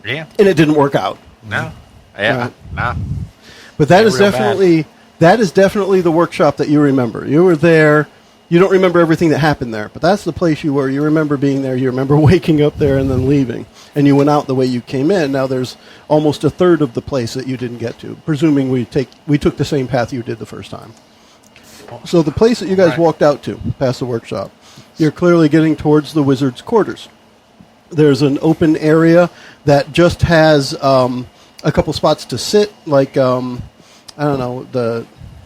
Yeah. and it didn't work out. No. Yeah. Right. No. But that Yeah, is real definitely the workshop that you remember. You were there. You don't remember everything that happened there, but that's the place you were. You remember being there. You remember waking up there and then leaving. And you went out the way you came in. Now there's almost a third of the place that you didn't get to, presuming we took the same path you did the first time. So the place that you guys Right. walked out to, past the workshop, you're clearly getting towards the wizard's quarters. There's an open area that just has a couple spots to sit, like, I don't know,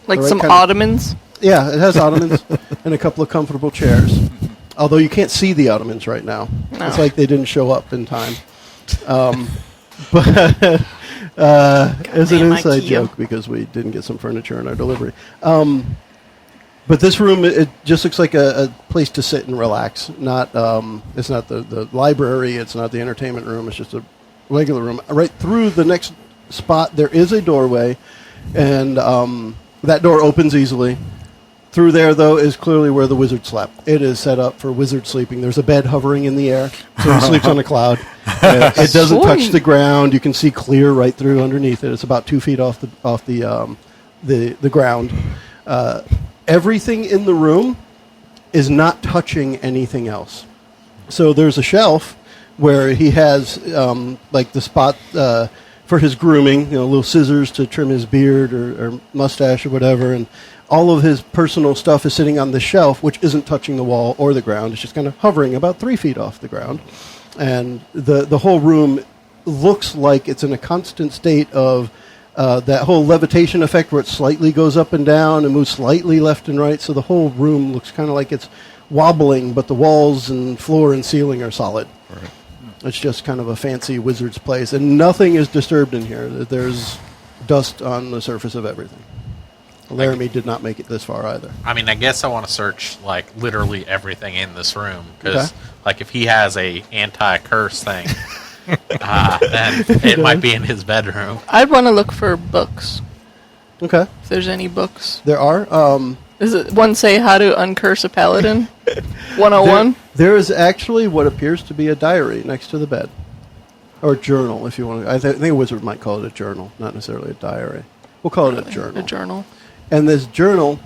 Like right some kind of- ottomans. Yeah, it has ottomans and a couple of comfortable chairs. Although you can't see the ottomans right now. No. It's like they didn't show up in time. But as an Goddamn inside IKEA. joke, because we didn't get some furniture in our delivery. But this room, it just looks like a place to sit and relax. It's not the library. It's not the entertainment room. It's just a regular room. Right through the next spot, there is a doorway, and that door opens easily. Through there, though, is clearly where the wizard slept. It is set up for wizard sleeping. There's a bed hovering in the air, so he sleeps on a cloud. It doesn't touch Sweet. the ground. You can see clear right through underneath it. It's about 2 feet off the ground. Everything in the room is not touching anything else. So there's a shelf where he has like the spot for his grooming, little scissors to trim his beard or mustache or whatever, and all of his personal stuff is sitting on the shelf, which isn't touching the wall or the ground. It's just kind of hovering about 3 feet off the ground. And the whole room looks like it's in a constant state of that whole levitation effect where it slightly goes up and down and moves slightly left and right. So the whole room looks kind of like it's wobbling, but the walls and floor and ceiling are solid. Right. It's just kind of a fancy wizard's place. And nothing is disturbed in here. There's dust on the surface of everything. Laramie did not make it this far either. I mean, I guess I want to search like literally everything in this room because, like, if he has a anti-curse thing, then it might be in his bedroom. I'd want to look for books. Okay. If there's any books. There are. Does it one say how to uncurse a paladin? 101? There is actually what appears to be a diary next to the bed. Or journal, if you want to. I think a wizard might call it a journal, not necessarily a diary. We'll call it a journal. A journal. And this journal,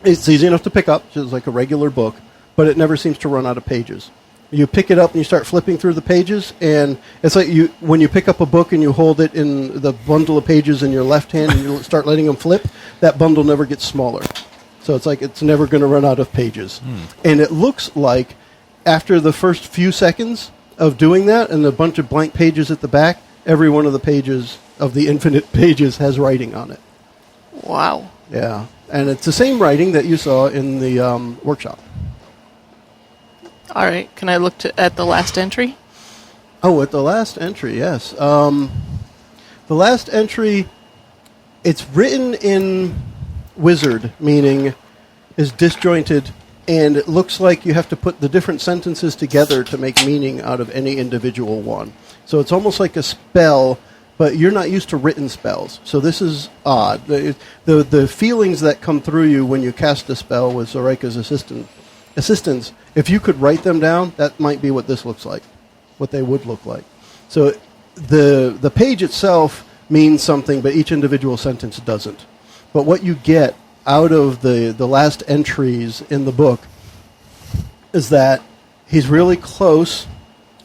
it's easy enough to pick up, just like a regular book, but it never seems to run out of pages. You pick it up and you start flipping through the pages, and it's like when you pick up a book and you hold it in the bundle of pages in your left hand and you start letting them flip, that bundle never gets smaller. So it's like it's never going to run out of pages. And it looks like after the first few seconds of doing that and a bunch of blank pages at the back, every one of the pages of the infinite pages has writing on it. Wow. Yeah. And it's the same writing that you saw in the workshop. All right. Can I look at the last entry? Oh, at the last entry, yes. The last entry, it's written in wizard, meaning is disjointed, and it looks like you have to put the different sentences together to make meaning out of any individual one. So it's almost like a spell, but you're not used to written spells. So this is odd. The feelings that come through you when you cast a spell with Zoraika's assistance, if you could write them down, that might be what this looks like, what they would look like. So the page itself means something, but each individual sentence doesn't. But what you get out of the last entries in the book is that he's really close,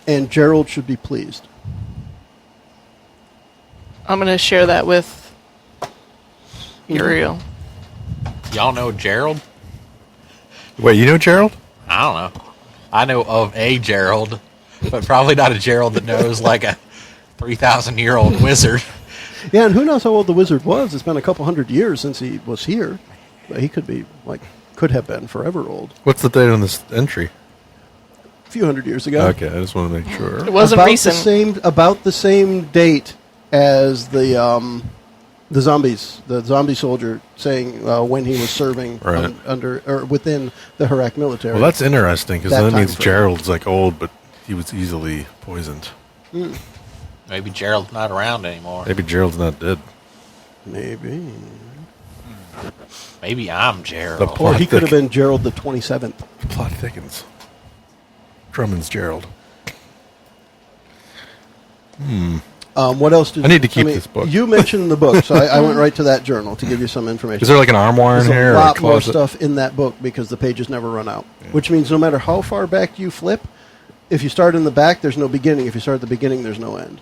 and Gerald should be pleased. I'm going to share that with Uriel. Y'all know Gerald? Wait, you know Gerald? I don't know. I know of a Gerald, but probably not a Gerald that knows like a 3,000-year-old wizard. Yeah, and who knows how old the wizard was? It's been a couple hundred years since he was here. But he could be, could have been forever old. What's the date on this entry? A few hundred years ago. Okay, I just want to make sure. It wasn't recent. About the same date as the zombies, the zombie soldier saying when he was serving under or within the Harak military. Well, that's interesting because that means frame. Gerald's old, but he was easily poisoned. Maybe Gerald's not around anymore. Maybe Gerald's not dead. Maybe. Maybe I'm Gerald. The Or plot he could have been Gerald the 27th. The plot thickens. Drummond's Gerald. What else did I need to keep this book. You mentioned the book, so I went right to that journal to give you some information. Is there like an armoire in There's here? a or lot more closet? stuff in that book because the pages never run out. Yeah. Which means no matter how far back you flip, if you start in the back, there's no beginning. If you start at the beginning, there's no end.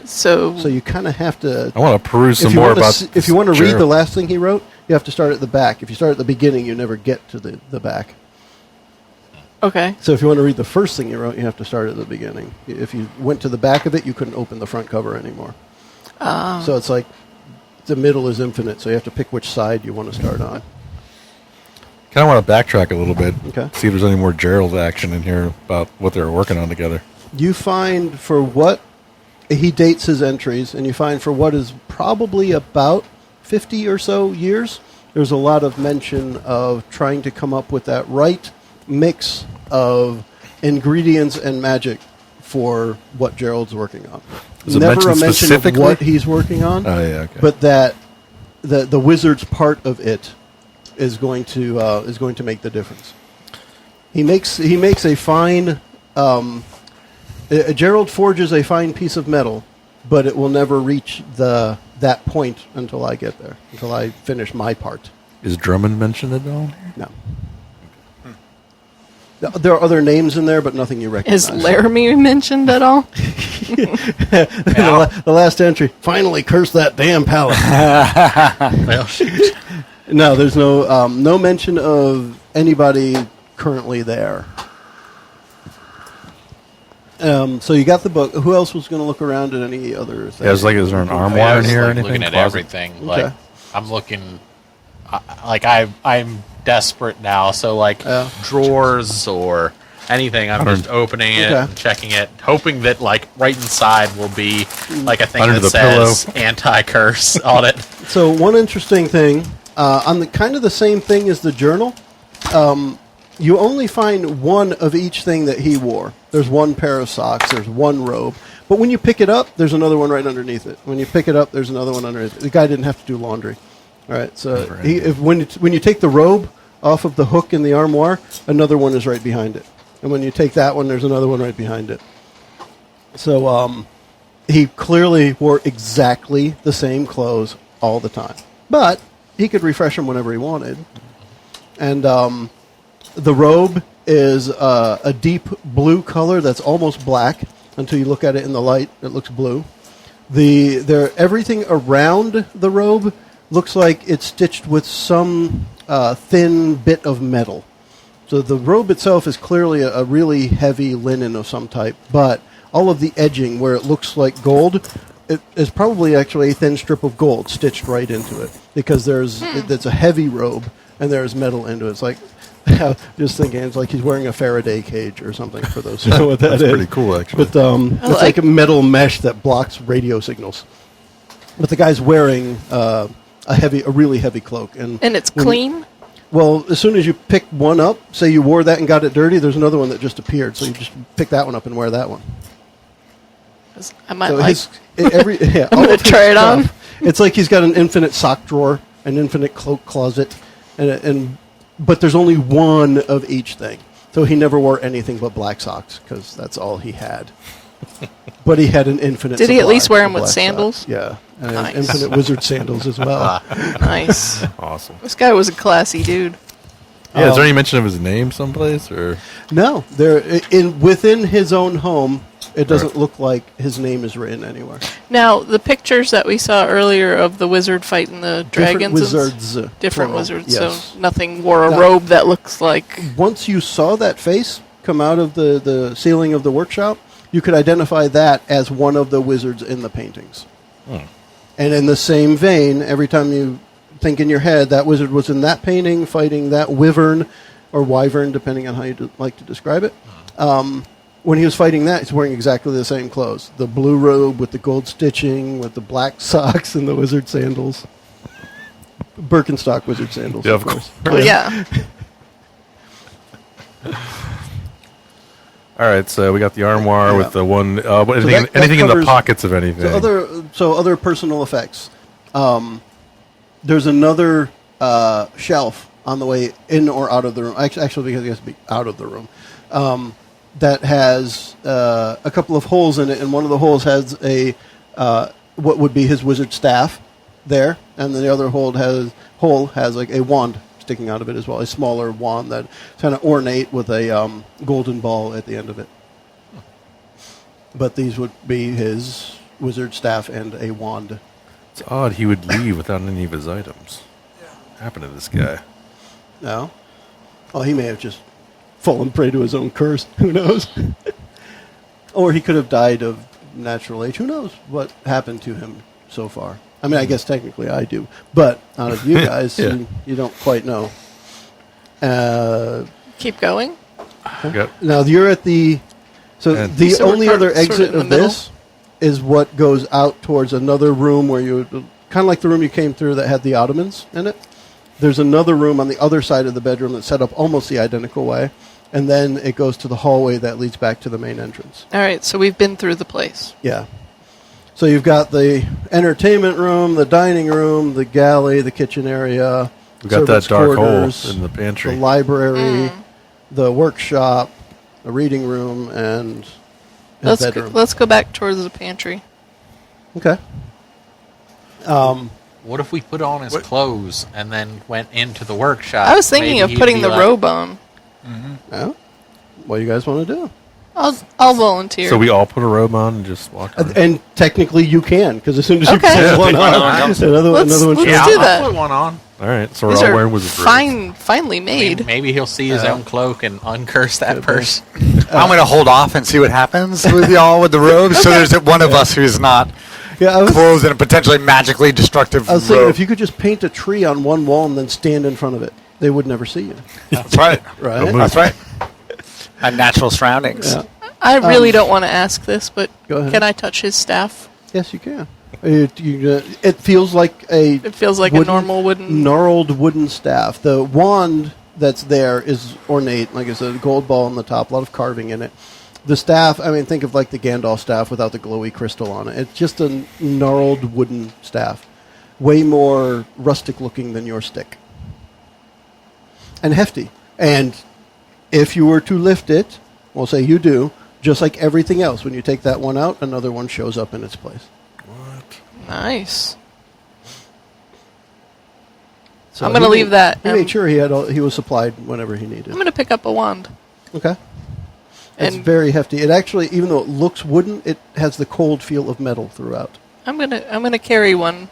So you kind of have to... I want to peruse some more about if you want to read Gerald. the last thing he wrote, you have to start at the back. If you start at the beginning, you never get to the back. okay. So if you want to read the first thing he wrote, you have to start at the beginning. If you went to the back of it, you couldn't open the front cover anymore. So it's like the middle is infinite, so you have to pick which side you want to start on. Kind of want to backtrack a little bit. Okay. See if there's any more Gerald action in here about what they were working on together. You find for what he dates his entries, and you find for what is probably about 50 or so years, there's a lot of mention of trying to come up with that right mix of ingredients and magic for what Gerald's working on. Is it Never mentioned a mention of specifically? what he's working on, Oh, yeah, okay. but that the wizard's part of it is going to make the difference. He makes a fine. Gerald forges a fine piece of metal, but it will never reach that point until I get there, until I finish my part. Is Drummond mentioned at all? No. There are other names in there, but nothing you recognize. Is Laramie mentioned at all? The last entry. Finally, curse that damn pallet. Well, shoot. No, there's no mention of anybody currently there. So you got the book. Who else was going to look around at any other things? Yeah, I was like, is there an armoire I in was, here or like, anything? looking at Closet? everything. Like, Okay. I'm looking. I'm desperate now. So like Yeah. drawers or anything, I'm just opening it, Okay. and checking it, hoping that like right inside will be like a thing Under that the says anti-curse on it. So one interesting thing on the kind of the same thing as the journal. You only find one of each thing that he wore. There's one pair of socks. There's one robe. But when you pick it up, there's another one right underneath it. When you pick it up, there's another one underneath it. The guy didn't have to do laundry. All right. So when you take the robe off of the hook in the armoire, another one is right behind it. And when you take that one, there's another one right behind it. So he clearly wore exactly the same clothes all the time. But he could refresh them whenever he wanted. And the robe is a deep blue color that's almost black until you look at it in the light. It looks blue. Everything around the robe looks like it's stitched with some thin bit of metal. So the robe itself is clearly a really heavy linen of some type, but all of the edging where it looks like gold, it is probably actually a thin strip of gold stitched right into it because it's a heavy robe and there's metal into it. It's like, just thinking, it's like he's wearing a Faraday cage or something for those who know what that is. That's pretty cool, actually. But it's like a metal mesh that blocks radio signals. But the guy's wearing a really heavy cloak, and And it's clean? Well, as soon as you pick one up, say you wore that and got it dirty, there's another one that just appeared. So you just pick that one up and wear that one. 'Cause I might So like... I'm I'm going to try it on. It's like he's got an infinite sock drawer, an infinite cloak closet, but there's only one of each thing. So he never wore anything but black socks because that's all he had. But he had an infinite. Did he at supply least wear of them with black sandals? socks. Yeah, and Nice. infinite wizard sandals as well. Nice. Awesome. This guy was a classy dude. Yeah, is there any mention of his name someplace? Or No, within his own home, it doesn't look like his name is written anywhere. Now, the pictures that we saw earlier of the wizard fighting the dragons... Different wizards. Different plural, wizards, yes. so nothing wore a Now- robe that looks like... Once you saw that face come out of the ceiling of the workshop, you could identify that as one of the wizards in the paintings. And in the same vein, every time you think in your head that wizard was in that painting fighting that wyvern or wyvern, depending on how you like to describe it. When he was fighting that, he's wearing exactly the same clothes. The blue robe with the gold stitching, with the black socks and the wizard sandals. Birkenstock wizard sandals, Yeah, of of course. Well, yeah. all right, so we got the armoire with the one. Anything, that anything in the covers- pockets of anything? So other personal effects. There's another shelf on the way in or out of the room. Actually, because it has to be out of the room. That has a couple of holes in it, and one of the holes has what would be his wizard staff there, and then the other hole has like a wand sticking out of it as well, a smaller wand that's kind of ornate with a golden ball at the end of it. But these would be his wizard staff and a wand. It's odd he would leave without any of his items. What happened to this guy? No? Oh, he may have just fallen prey to his own curse. Who knows? Or he could have died of natural age. Who knows what happened to him so far? I mean, I guess technically I do. But out of you guys, Yeah. you don't quite know. Keep going. Got- Now, you're at the... So And- the So we're only sort other of exit in the of this is what goes out towards another room where you... Kind of like the room you came through that had the ottomans in it. There's another room on the other side of the bedroom that's set up almost the identical way. And then it goes to the hallway that leads back to the main entrance. All right, so we've been through the place. Yeah. So you've got the entertainment room, the dining room, the galley, the kitchen area. We got that servants' dark hole quarters, in the pantry. the library, the workshop, the reading room, and the bedroom. Let's go back towards the pantry. Okay. What if we put on his clothes and then went into the workshop? I was thinking Maybe of he'd putting be the like- robe on. Oh. what do you guys want to do? I'll volunteer. So we all put a robe on and just walk around? And technically you can, because as soon as you Okay. put one on, another one Let's shows do up. that. I'll put one on. All right, so we're These all are wearing wizard robes. finely made. Maybe he'll see his own cloak and uncurse that person. I'm going to hold off and see what happens with y'all with the robes. So there's one of us who's not Yeah, I was clothed in a potentially magically destructive thinking robe. if you could just paint a tree on one wall and then stand in front of it, they would never see you. That's right. Right? That's right. And natural surroundings. Yeah. I really don't want to ask this, but Go ahead. can I touch his staff? Yes, you can. It feels like It feels like a normal wooden. gnarled wooden staff. The wand that's there is ornate, like I said, a gold ball on the top, a lot of carving in it. The staff, I mean, think of like the Gandalf staff without the glowy crystal on it. It's just a gnarled wooden staff, way more rustic looking than your stick, and hefty. And if you were to lift it, we'll say you do, just like everything else, when you take that one out, another one shows up in its place. Nice. So I'm going to he leave made- that. He made sure he was supplied whenever he needed. I'm going to pick up a wand. Okay. It's And very hefty. It actually, even though it looks wooden, it has the cold feel of metal throughout. I'm gonna carry one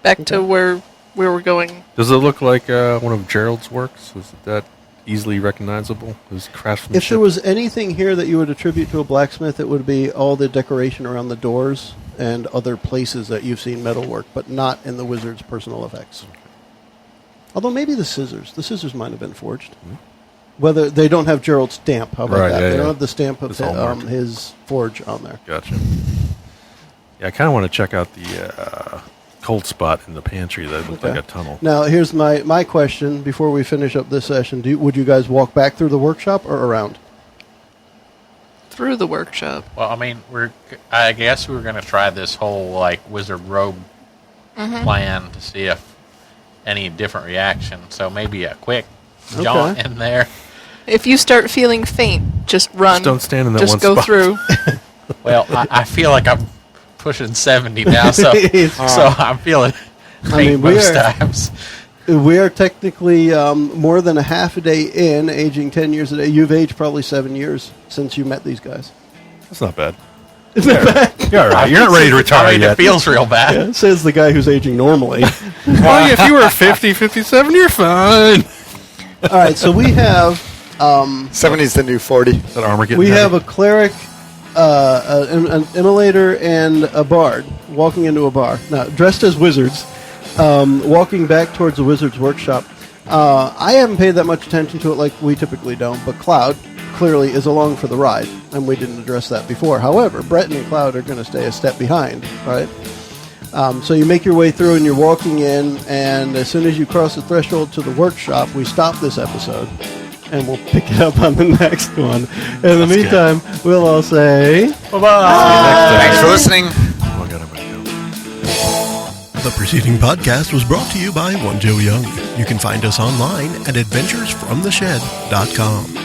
back to where we're going. Does it look like one of Gerald's works? Is that easily recognizable? His craftsmanship? If there was anything here that you would attribute to a blacksmith, it would be all the decoration around the doors and other places that you've seen metalwork, but not in the wizard's personal effects. Although maybe the scissors. The scissors might have been forged. Whether they don't have Gerald's stamp, how about Right, that? yeah, They don't yeah. have the stamp of It's all marked. his forge on there. Gotcha. Yeah, I kind of want to check out the cold spot in the pantry that looked like a tunnel. Now, here's my question before we finish up this session. Would you guys walk back through the workshop or around? Through the workshop. Well, I mean, I guess we're going to try this whole like wizard robe plan to see if any different reaction. So maybe a quick jaunt in there. If you start feeling faint, just run. Just don't stand in that Just one go spot. through. Well, I feel like I'm pushing 70 now, so I'm feeling faint most times. We are technically more than a half a day in, aging 10 years a day. You've aged probably 7 years since you met these guys. That's not bad. You're all right. You're not ready to retire I mean, yet. it feels real bad. Yeah, says the guy who's aging normally. Well, if you were 50, 57, you're fine. All right, so we have 70's the new 40. That armor getting we heavy? have a cleric, an immolator, and a bard walking into a bar. Now, dressed as wizards, walking back towards the wizard's workshop. I haven't paid that much attention to it like we typically don't, but Cloud clearly is along for the ride, and we didn't address that before. However, Bretton and Cloud are going to stay a step behind, right? So you make your way through and you're walking in, and as soon as you cross the threshold to the workshop, we stop this episode, and we'll pick it up on the next one. In the meantime, we'll all say... Bye-bye. Thanks for listening. Oh, God, I'm gonna go. The preceding podcast was brought to you by One Joe Young. You can find us online at adventuresfromtheshed.com.